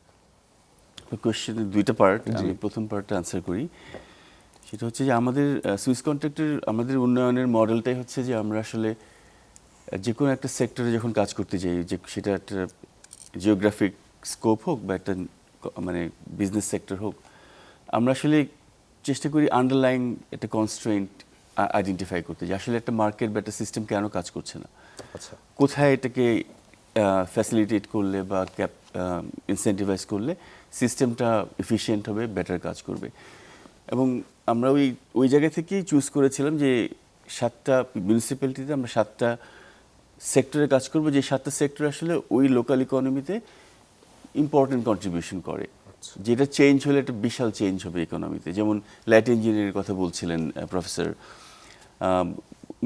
কোয়েশ্চেনের দুইটা পার্ট, আমি প্রথম পার্টটা আনসার করি। সেটা হচ্ছে যে আমাদের সুইস কন্ট্রাক্টের আমাদের উন্নয়নের মডেলটাই হচ্ছে যে আমরা আসলে যে কোনো একটা সেক্টরে যখন কাজ করতে যাই, যে সেটা একটা জিওগ্রাফিক স্কোপ হোক বা একটা মানে বিজনেস সেক্টর হোক, আমরা আসলে চেষ্টা করি আন্ডারলাইং একটা কনস্ট্রেন্ট আইডেন্টিফাই করতে, যে আসলে একটা মার্কেট বা একটা সিস্টেম কেন কাজ করছে না, আচ্ছা, কোথায় এটাকে ফ্যাসিলিটেট করলে বা ইনসেন্টিভাইজ করলে সিস্টেমটা এফিশিয়েন্ট হবে, বেটার কাজ করবে। এবং আমরা ওই জায়গা থেকেই চুজ করেছিলাম যে 7টা মিউনিসিপ্যালিটিতে আমরা 7টা সেক্টরে কাজ করব, যে 7টা সেক্টর আসলে ওই লোকাল ইকোনমিতে ইম্পর্টেন্ট কন্ট্রিবিউশন করে, যেটা চেঞ্জ হলে একটা বিশাল চেঞ্জ হবে ইকোনমিতে। যেমন লাইট ইঞ্জিনিয়ারিংয়ের কথা বলছিলেন প্রফেসর,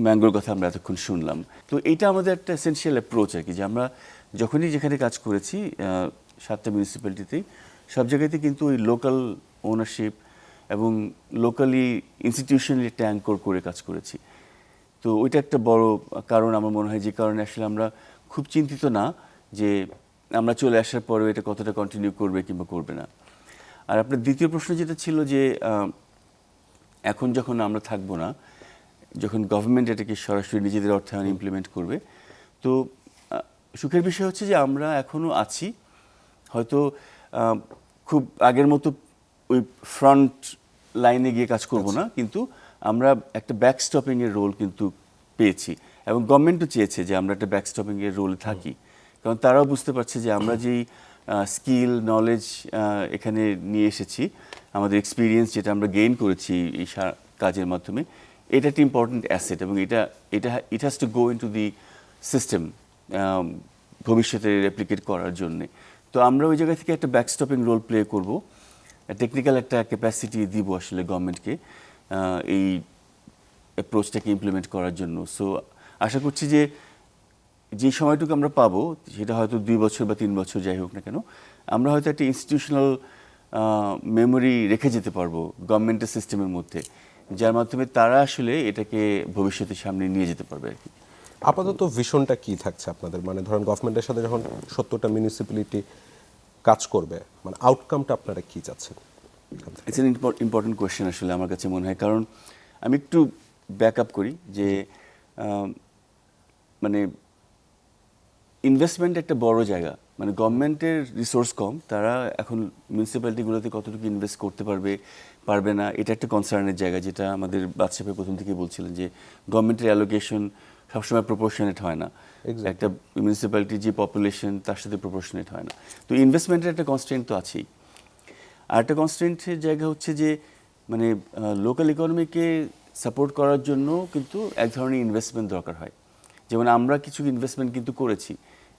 ম্যাঙ্গোর কথা আমরা এতক্ষণ শুনলাম। তো এইটা আমাদের একটা এসেনশিয়াল অ্যাপ্রোচ আর কি, যে আমরা যখনই যেখানে কাজ করেছি 7টা মিউনিসিপ্যালিটিতেই, সব জায়গাতে কিন্তু ওই লোকাল ওনারশিপ এবং লোকালি ইনস্টিটিউশনালি একটা অ্যাঙ্কর করে কাজ করেছি। তো ওইটা একটা বড় কারণ আমার মনে হয়, যে কারণে আসলে আমরা খুব চিন্তিত না যে আমরা চলে আসার পরেও এটা কতটা কন্টিনিউ করবে কিংবা করবে না। আর আপনার দ্বিতীয় প্রশ্ন যেটা ছিল যে এখন যখন আমরা থাকবো না, যখন গভর্নমেন্ট এটাকে সরাসরি নিজেদের অর্থায়ন ইমপ্লিমেন্ট করবে, তো সুখের বিষয় হচ্ছে যে আমরা এখনও আছি, হয়তো খুব আগের মতো ওই ফ্রন্ট লাইনে গিয়ে কাজ করব না, কিন্তু আমরা একটা ব্যাকস্টপিংয়ের রোল কিন্তু পেয়েছি, এবং গভর্নমেন্টও চেয়েছে যে আমরা একটা ব্যাকস্টপিংয়ের রোলে থাকি, কারণ তারাও বুঝতে পারছে যে আমরা যেই স্কিল নলেজ এখানে নিয়ে এসেছি, আমাদের এক্সপিরিয়েন্স যেটা আমরা গেইন করেছি এই কাজের মাধ্যমে, এটা একটা ইম্পর্টেন্ট অ্যাসেট, এবং it has to go in to the system ভবিষ্যতে রেপ্লিকেট করার জন্যে। তো আমরা ওই জায়গা থেকে একটা ব্যাকস্টপিং রোল প্লে করব, টেকনিক্যাল একটা ক্যাপাসিটি দিব আসলে গভর্নমেন্টকে এই অ্যাপ্রোচটাকে ইমপ্লিমেন্ট করার জন্য। সো আশা করছি যে যে সময়টুকু আমরা পাবো, সেটা হয়তো 2 বছর বা 3 বছর যাই হোক না কেন, আমরা হয়তো একটা ইনস্টিটিউশনাল মেমোরি রেখে যেতে পারবো গভর্নমেন্টের সিস্টেমের মধ্যে, যার মাধ্যমে তারা আসলে এটাকে ভবিষ্যতের সামনে নিয়ে যেতে পারবে আর কি। আপাতত ভিশনটা কি থাকছে আপনাদের? মানে ধরেন গভর্নমেন্টের সাথে যখন 70টা মিউনিসিপ্যালিটি কাজ করবে, মানে আউটকামটা আপনারা কি চাচ্ছেন? ইটস এন ইম্পর্টেন্ট কোয়েশ্চেন আসলে আমার কাছে মনে হয়, কারণ আমি একটু ব্যাক আপ করি যে মানে ইনভেস্টমেন্ট একটা বড় জায়গা, মানে গভর্নমেন্টের রিসোর্স কম, তারা এখন মিউনিসিপ্যালিটিগুলোতে কতটুকু ইনভেস্ট করতে পারবে না, এটা একটা কনসার্নের জায়গা, যেটা আমাদের বাদশা ভাই প্রথম থেকেই বলছিলেন যে গভর্নমেন্টের অ্যালোকেশন সবসময় প্রপোর্শনেট হয় না, একটা মিউনিসিপ্যালিটির যে পপুলেশন তার সাথে প্রপোর্শনেট হয় না। তো ইনভেস্টমেন্টের একটা কনস্ট্রেন্ট তো আছেই। আর একটা কনস্ট্রেন্টের জায়গা হচ্ছে যে মানে লোকাল ইকোনমিকে সাপোর্ট করার জন্য কিন্তু এক ধরনের ইনভেস্টমেন্ট দরকার হয়। যেমন আমরা কিছু ইনভেস্টমেন্ট কিন্তু করেছি,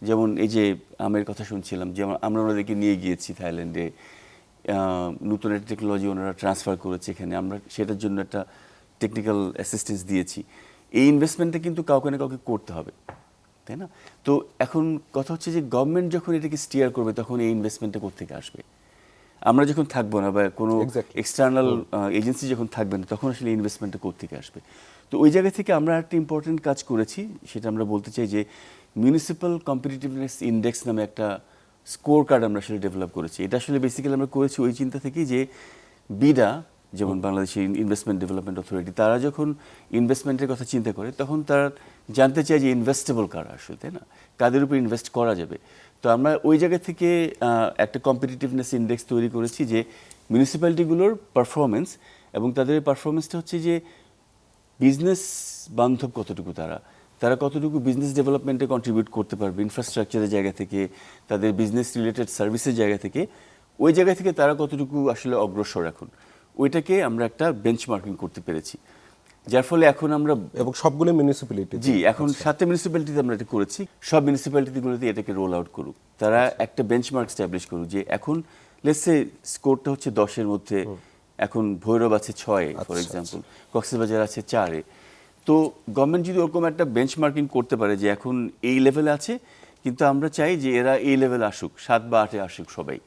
যেমন এই যে আমের কথা শুনছিলাম, যেমন আমরা ওনাদেরকে নিয়ে গিয়েছি থাইল্যান্ডে, নতুন একটা টেকনোলজি ওনারা ট্রান্সফার করেছে এখানে, আমরা সেটার জন্য একটা টেকনিক্যাল অ্যাসিস্ট্যান্স দিয়েছি। এই ইনভেস্টমেন্টটা কিন্তু কাউকে না কাউকে করতে হবে, তাই না? তো এখন কথা হচ্ছে যে গভর্নমেন্ট যখন এটাকে স্টিয়ার করবে, তখন এই ইনভেস্টমেন্টটা কোত্থেকে আসবে? আমরা যখন থাকবো না বা কোনো এক্সটার্নাল এজেন্সি যখন থাকবে না, তখন আসলে ইনভেস্টমেন্টটা কোত্থেকে আসবে? তো ওই জায়গা থেকে আমরা একটা ইম্পর্টেন্ট কাজ করেছি, সেটা আমরা বলতে চাই যে মিউনিসিপ্যাল কম্পিটিটিভনেস ইন্ডেক্স নামে একটা স্কোর কার্ড আমরা আসলে ডেভেলপ করেছি। এটা আসলে বেসিক্যালি আমরা করেছি ওই চিন্তা থেকেই যে বিডা, যেমন বাংলাদেশের ইনভেস্টমেন্ট ডেভেলপমেন্ট অথরিটি, তারা যখন ইনভেস্টমেন্টের কথা চিন্তা করে, তখন তারা জানতে চায় যে ইনভেস্টেবল কারা আসলে, তাই না, কাদের উপর ইনভেস্ট করা যাবে। তো আমরা ওই জায়গা থেকে একটা কম্পিটিটিভনেস ইন্ডেক্স তৈরি করেছি, যে মিউনিসিপ্যালিটিগুলোর পারফরমেন্স, এবং তাদের পারফরমেন্সটা হচ্ছে যে বিজনেস বান্ধব কতটুকু, তারা কতটুকু বিজনেস ডেভেলপমেন্টে কন্ট্রিবিউট করতে পারবে, ইনফ্রাস্ট্রাকচারের জায়গা থেকে, তাদের বিজনেস রিলেটেড সার্ভিসের জায়গা থেকে, ওই জায়গা থেকে তারা কতটুকু আসলে অগ্রসর এখন, ওইটাকে আমরা একটা বেঞ্চমার্কিং করতে পেরেছি, যার ফলে এখন আমরা, এবং সবগুলো মিউনিসিপ্যালিটি, জি, এখন 7টা মিউনিসিপ্যালিটিতে আমরা এটা করেছি, সব মিউনিসিপ্যালিটিগুলোতে এটাকে রোল আউট করুক, তারা একটা বেঞ্চমার্ক স্ট্যাবলিশ করুক যে এখন লেটস সে স্কোরটা হচ্ছে 10-এর মধ্যে, এখন ভৈরব আছে 6-এ ফর এক্সাম্পল, কক্সবাজার আছে 4-এ। তো গভর্নমেন্ট যদি ওরকম একটা বেঞ্চমার্কিং করতে পারে যে এখন এই লেভেলে আছে, কিন্তু আমরা চাই যে এরা এই লেভেলে আসুক, 7 বা 8-এ আসুক সবাই।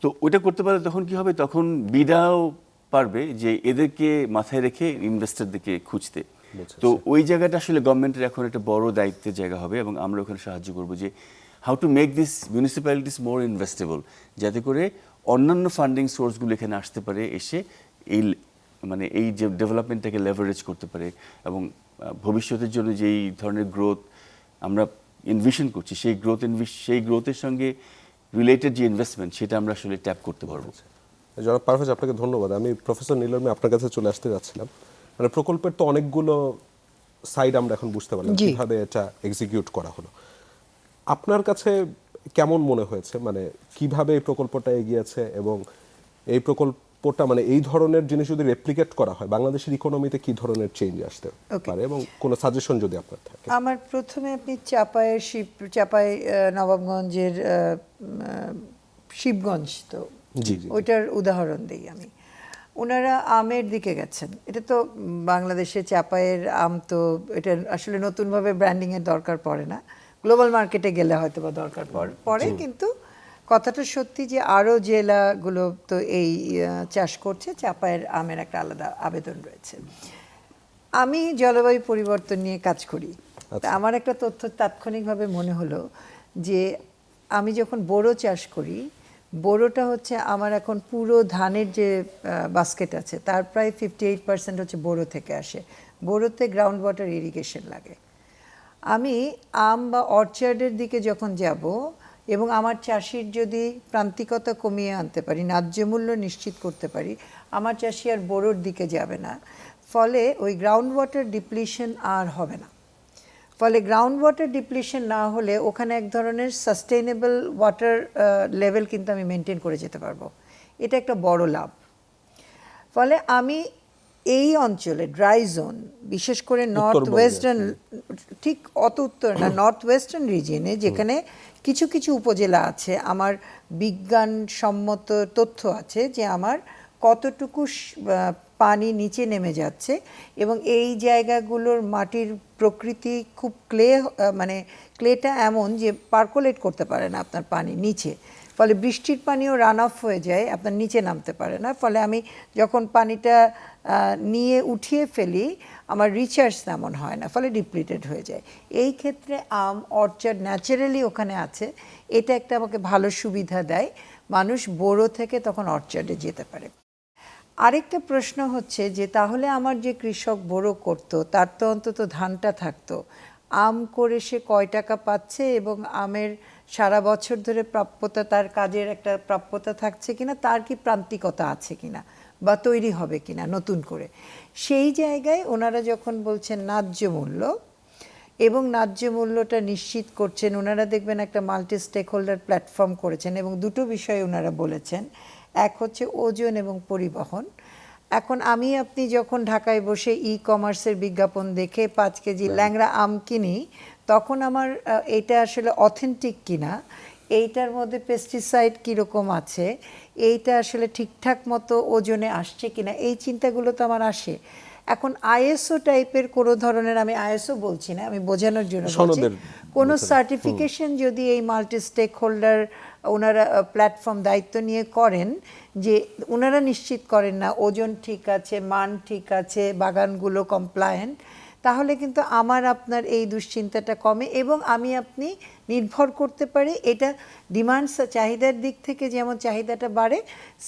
তো ওটা করতে পারলে তখন কি হবে, তখন বিডাও পারবে যে এদেরকে মাথায় রেখে ইনভেস্টরদেরকে খুঁজতে। তো ওই জায়গাটা আসলে গভর্নমেন্টের এখন একটা বড় দায়িত্বের জায়গা হবে, এবং আমরা ওখানে সাহায্য করব যে how to make this municipalities more investable, যাতে করে অন্যান্য ফান্ডিং সোর্সগুলো এখানে আসতে পারে, এসে এই মানে এই যে ডেভেলপমেন্টটাকে লেভারেজ করতে পারে, এবং ভবিষ্যতের জন্য যেই ধরনের গ্রোথ আমরা ইনভিশন করছি সেই গ্রোথের সঙ্গে রিলেটেড যে ইনভেস্টমেন্ট সেটা আমরা আসলে ট্যাপ করতে পারবো। জনাব পারভেজ, আপনাকে ধন্যবাদ। আমি প্রফেসর নীলম আপনার কাছে চলে আসতে যাচ্ছিলাম। মানে প্রকল্পের তো অনেকগুলো সাইড আমরা এখন বুঝতে পারলাম, জি। কিভাবে এটা এক্সিকিউট করা হলো। আপনার কাছে কেমন মনে হয়েছে, মানে কিভাবে এই প্রকল্পটা এগিয়েছে, এবং এই প্রকল্পটা মানে এই ধরনের জিনিস যদি রেপ্লিকেট করা হয় বাংলাদেশের ইকোনমিতে কি ধরনের চেঞ্জ আসতে পারে, এবং কোনো সাজেশন যদি আপনার থাকে? আমার প্রথমে আপনি চাপাই নবাবগঞ্জের শিবগঞ্জ, তো জি, জি। ওইটার উদাহরণ দিই আমি। ওনারা আমের দিকে গেছেন, এটা তো বাংলাদেশে চাপাইয়ের আম, তো এটা আসলে নতুনভাবে ব্র্যান্ডিংয়ের দরকার পড়ে না, গ্লোবাল মার্কেটে গেলে হয়তো বা দরকার পড়ে, কিন্তু কথাটা সত্যি যে আরও জেলাগুলো তো এই চাষ করছে, চাপাইয়ের আমের একটা আলাদা আবেদন রয়েছে। আমি জলবায়ু পরিবর্তন নিয়ে কাজ করি, তা আমার একটা তথ্য তাৎক্ষণিকভাবে মনে হলো যে আমি যখন বোরো চাষ করি, বোরোটা হচ্ছে আমার এখন পুরো ধানের যে বাস্কেট আছে তার প্রায় 58% হচ্ছে বোরো থেকে আসে। বোরোতে গ্রাউন্ড ওয়াটার ইরিগেশন লাগে। আমি আম বা অর্চার্ডের দিকে যখন যাব, এবং আমার চাষির যদি প্রান্তিকতা কমিয়ে আনতে পারি, ন্যায্য মূল্য নিশ্চিত করতে পারি, আমার চাষি আর বোরোর দিকে যাবে না। ফলে ওই গ্রাউন্ড ওয়াটার ডিপ্লিশন আর হবে না। ফলে গ্রাউন্ড ওয়াটার ডিপ্লিশন না হলে ওখানে এক ধরনের সাস্টেইনেবল ওয়াটার লেভেল কিন্তু আমি মেনটেন করে যেতে পারবো। এটা একটা বড় লাভ। ফলে আমি এই অঞ্চলে ড্রাই জোন, বিশেষ করে নর্থ ওয়েস্টার্ন, ঠিক অত উত্তর না, নর্থ ওয়েস্টার্ন রিজিয়নে যেখানে কিছু কিছু উপজেলা আছে, আমার বিজ্ঞানসম্মত তথ্য আছে যে আমার কতটুকু পানি নিচে নেমে যাচ্ছে, এবং এই জায়গাগুলোর মাটির প্রকৃতি খুব মানে ক্লেটা এমন যে পার্কোলেট করতে পারে না আপনার পানি নিচে, ফলে বৃষ্টির পানিও রান অফ হয়ে যায়, আপনার নিচে নামতে পারে না। ফলে আমি যখন পানিটা নিয়ে উঠিয়ে ফেলি, আমার রিচার্জ তেমন হয় না, ফলে ডিপ্লিটেড হয়ে যায়। এই ক্ষেত্রে আম অর্চার্ড ন্যাচারালি ওখানে আছে, এটা একটা আমাকে ভালো সুবিধা দেয়, মানুষ বোরো থেকে তখন অর্চার্ডে যেতে পারে। আরেকটা প্রশ্ন হচ্ছে যে তাহলে আমার যে কৃষক বোরো করতো তার তো অন্তত ধানটা থাকতো, আম করে সে কয় টাকা পাচ্ছে, এবং আমের সারা বছর ধরে প্রাপ্যতা, তার কাজের একটা প্রাপ্যতা থাকছে কিনা, তার কি প্রান্তিকতা আছে কিনা বা তৈরি হবে কিনা নতুন করে, সেই জায়গায় ওনারা যখন বলছেন ন্যায্য মূল্য, এবং ন্যায্য মূল্যটা নিশ্চিত করছেন, ওনারা দেখবেন একটা মাল্টি স্টেক হোল্ডার প্ল্যাটফর্ম করেছেন, এবং দুটো বিষয়ে ওনারা বলেছেন, এক হচ্ছে ওজন এবং পরিবহন। এখন আপনি যখন ঢাকায় বসে কমার্সের বিজ্ঞাপন দেখে 5 কেজি ল্যাংড়া আম কিনি, তখন আমার এটা আসলে অথেন্টিক কিনা, এইটার মধ্যে পেস্টিসাইড কীরকম আছে, এইটা আসলে ঠিকঠাক মতো ওজনে আসছে কিনা, এই চিন্তাগুলো তো আমার আসে। এখন আইএসও টাইপের কোনো ধরনের, আমি আইএসও বলছি না, আমি বোঝানোর জন্য বলছি, কোনো সার্টিফিকেশন যদি এই মাল্টি স্টেক হোল্ডার ওনারা প্ল্যাটফর্ম দায়িত্ব নিয়ে করেন, যে ওনারা নিশ্চিত করেন না ওজন ঠিক আছে, মান ঠিক আছে, বাগানগুলো কমপ্লায়েন্ট, তাহলে কিন্তু আমার আপনার এই দুশ্চিন্তাটা কমে, এবং আপনি নির্ভর করতে পারি, এটা ডিমান্ড চাহিদার দিক থেকে যেমন চাহিদাটা বাড়ে,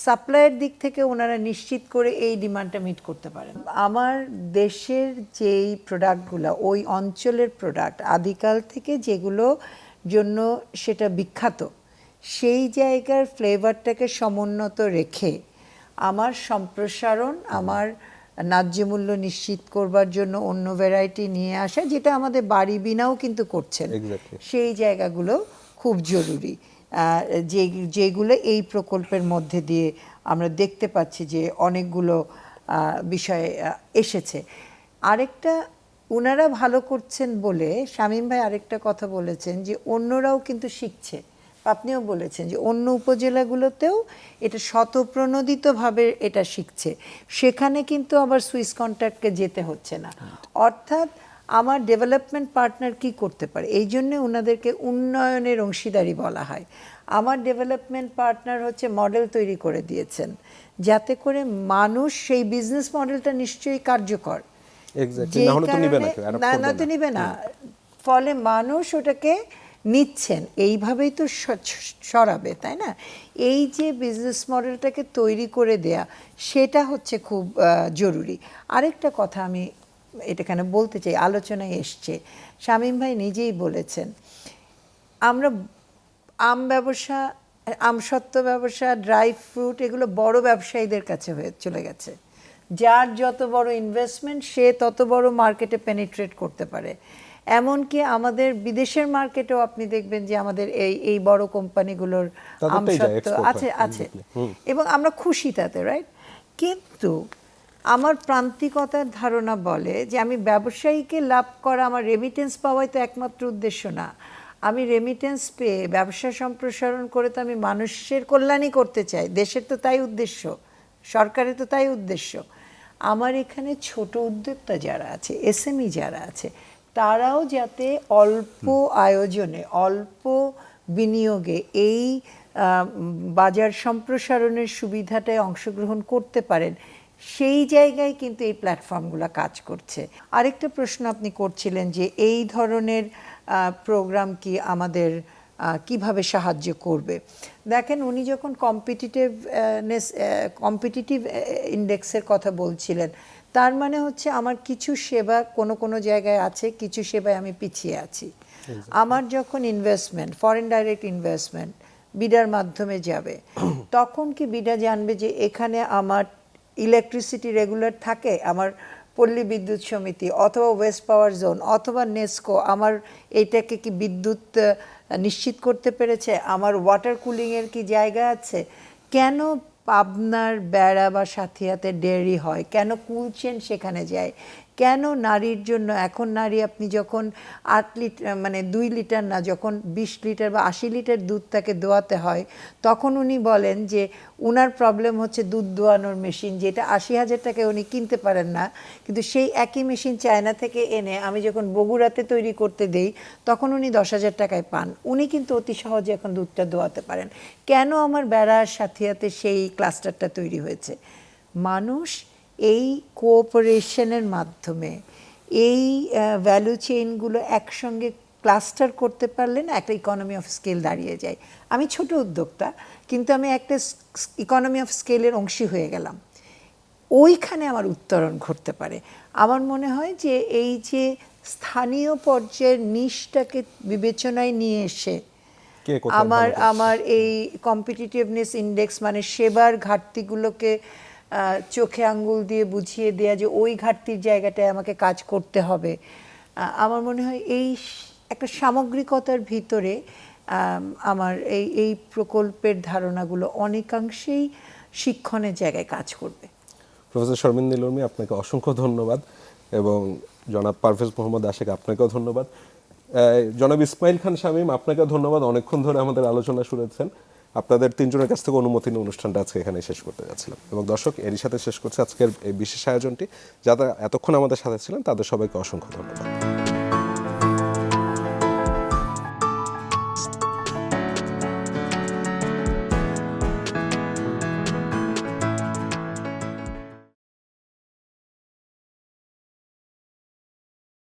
সাপ্লাইয়ের দিক থেকে ওনারা নিশ্চিত করে এই ডিমান্ডটা মিট করতে পারেন। আমার দেশের যেই প্রোডাক্টগুলো, ওই অঞ্চলের প্রোডাক্ট আদিকাল থেকে যেগুলো জন্য সেটা বিখ্যাত, সেই জায়গার ফ্লেভারটাকে সমুন্নত রেখে আমার সম্প্রসারণ, আমার ন্যায্য মূল্য নিশ্চিত করবার জন্য অন্য ভ্যারাইটি নিয়ে আসা, যেটা আমাদের বাড়ি বিনাও কিন্তু করছেন, সেই জায়গাগুলো খুব জরুরি, যেগুলো এই প্রকল্পের মধ্যে দিয়ে আমরা দেখতে পাচ্ছি যে অনেকগুলো বিষয়ে এসেছে। আরেকটা ওনারা ভালো করছেন বলে শামীম ভাই আরেকটা কথা বলেছেন যে অন্যরাও কিন্তু শিখছে, আপনিও বলেছেন যে অন্য উপজেলাগুলোতেও এটা স্বতঃপ্রণোদিতভাবে এটা শিখছে, সেখানে কিন্তু আবার সুইস কন্ট্রাক্টকে যেতে হচ্ছে না। অর্থাৎ আমার ডেভেলপমেন্ট পার্টনার কি করতে পারে, এই জন্য ওনাদেরকে উন্নয়নের অংশীদারি বলা হয়। আমার ডেভেলপমেন্ট পার্টনার হচ্ছে মডেল তৈরি করে দিয়েছেন, যাতে করে মানুষ সেই বিজনেস মডেলটা নিশ্চয়ই কার্যকর, এক্স্যাক্টলি, না হলে তো নিবে না কেউ, adopt করবে না তো নিবে না, ফলে মানুষ ওটাকে নিচ্ছেন, এইভাবেই তো সরাবে, তাই না? এই যে বিজনেস মডেলটাকে তৈরি করে দেয়া, সেটা হচ্ছে খুব জরুরি। আরেকটা কথা আমি এটাখানে বলতে চাই, আলোচনায় এসছে, শামীম ভাই নিজেই বলেছেন, আমরা আম ব্যবসা, আমসত্ত্ব ব্যবসা, ড্রাই ফ্রুট, এগুলো বড় ব্যবসায়ীদের কাছে হয়ে চলে গেছে। যার যত বড় ইনভেস্টমেন্ট সে তত বড় মার্কেটে পেনিট্রেট করতে পারে। এমনকি আমাদের বিদেশের মার্কেটেও আপনি দেখবেন যে আমাদের এই বড় কোম্পানিগুলোর তাদেরটাই যায়, আমসত্ত্ব export আছে হয়, আছে এবং আমরা খুশি তাতে, রাইট? কিন্তু আমার প্রান্তিকতার ধারণা বলে যে আমি ব্যবসায়ীকে লাভ করা, আমার রেমিটেন্স পাওয়াই তো একমাত্র উদ্দেশ্য না। আমি রেমিটেন্স পেয়ে ব্যবসা সম্প্রসারণ করে তো আমি মানুষের কল্যাণই করতে চাই, দেশের তো তাই উদ্দেশ্য, সরকারের তো তাই উদ্দেশ্য। আমার এখানে ছোট উদ্যোক্তা যারা আছে, এসএমই যারা আছে, তারাও যাতে অল্প আয়োজনে, অল্প বিনিয়োগে এই বাজার সম্প্রসারণের সুবিধাটায় অংশগ্রহণ করতে পারেন, সেই জায়গায় কিন্তু এই প্ল্যাটফর্মগুলো কাজ করছে। আরেকটা প্রশ্ন আপনি করছিলেন যে এই ধরনের প্রোগ্রাম কি আমাদের কিভাবে সাহায্য করবে। দেখেন, উনি যখন কম্পিটিটিভ ইন্ডেক্সের কথা বলছিলেন, তার মানে হচ্ছে আমার কিছু সেবা কোনো কোনো জায়গায় আছে, কিছু সেবায় আমি পিছিয়ে আছি। আমার যখন ইনভেস্টমেন্ট, ফরেন ডাইরেক্ট ইনভেস্টমেন্ট বিডার মাধ্যমে যাবে, তখন কি বিডা জানবে যে এখানে আমার ইলেকট্রিসিটি রেগুলার থাকে, আমার পল্লী বিদ্যুৎ সমিতি অথবা ওয়েস্ট পাওয়ার জোন অথবা নেসকো আমার এইটাকে কি বিদ্যুৎ নিশ্চিত করতে পেরেছে, আমার ওয়াটার কুলিংয়ের কি জায়গা আছে, কেন পাবনার বেড়া বা সাথিয়াতে ডেয়ারি হয়, কেন কুলচেন সেখানে যায়, কেন নারীর জন্য এখন নারী আপনি যখন 8 লিটার মানে 2 লিটার না, যখন 20 লিটার বা 80 লিটার দুধ তাকে দোয়াতে হয়, তখন উনি বলেন যে উনার প্রবলেম হচ্ছে দুধ দোয়ানোর মেশিন, যেটা 80,000 টাকায় উনি কিনতে পারেন না, কিন্তু সেই একই মেশিন চায়না থেকে এনে আমি যখন বগুড়াতে তৈরি করতে দেই তখন উনি 10,000 টাকায় পান। উনি কিন্তু অতি সহজে এখন দুধটা দোয়াতে পারেন। কেন আমার বেড়ার সাথিয়াতে সেই ক্লাস্টারটা তৈরি হয়েছে? মানুষ এই কোঅপারেশনের মাধ্যমে এই ভ্যালু চেইনগুলো একসঙ্গে ক্লাস্টার করতে পারলে না একটা ইকোনমি অফ স্কেল দাঁড়িয়ে যায়। আমি ছোট উদ্যোক্তা, কিন্তু আমি একটা ইকোনমি অফ স্কেলের অংশী হয়ে গেলাম, ওইখানে আমার উত্তরণ ঘটতে পারে। আমার মনে হয় যে এই যে স্থানীয় পর্যায়ের নিশটাকে বিবেচনায় নিয়ে এসে আমার এই কম্পিটিটিভনেস ইন্ডেক্স মানে সেবার ঘাটতিগুলোকে চোখে আঙ্গুল দিয়ে বুঝিয়ে দেয়া যে ওই ঘাটতির জায়গাটায় আমাকে কাজ করতে হবে, আমার মনে হয় এই একটা সামগ্রিকতার ভিতরে আমার এই প্রকল্পের ধারণাগুলো অনেকাংশেই শিক্ষণের জায়গায় কাজ করবে। প্রফেসর শর্মিন নীলুর্মি, আপনাকে অসংখ্য ধন্যবাদ, এবং জনাব পারভেজ মোহাম্মদ আশিক, আপনাকেও ধন্যবাদ। জনাব ইসমাইল খান শামীম, আপনাকেও ধন্যবাদ, অনেকক্ষণ ধরে আমাদের আলোচনা শুনেছেন। আপনাদের তিনজনের কাছ থেকে অনুমতি নিয়ে অনুষ্ঠানটা আজকে এখানে শেষ করতে যাচ্ছিলাম। এবং দর্শক, এরই সাথে শেষ করছে আজকের এই বিশেষ আয়োজনটি। যারা এতক্ষণ আমাদের সাথে ছিলেন তাদের সবাইকে অসংখ্য ধন্যবাদ।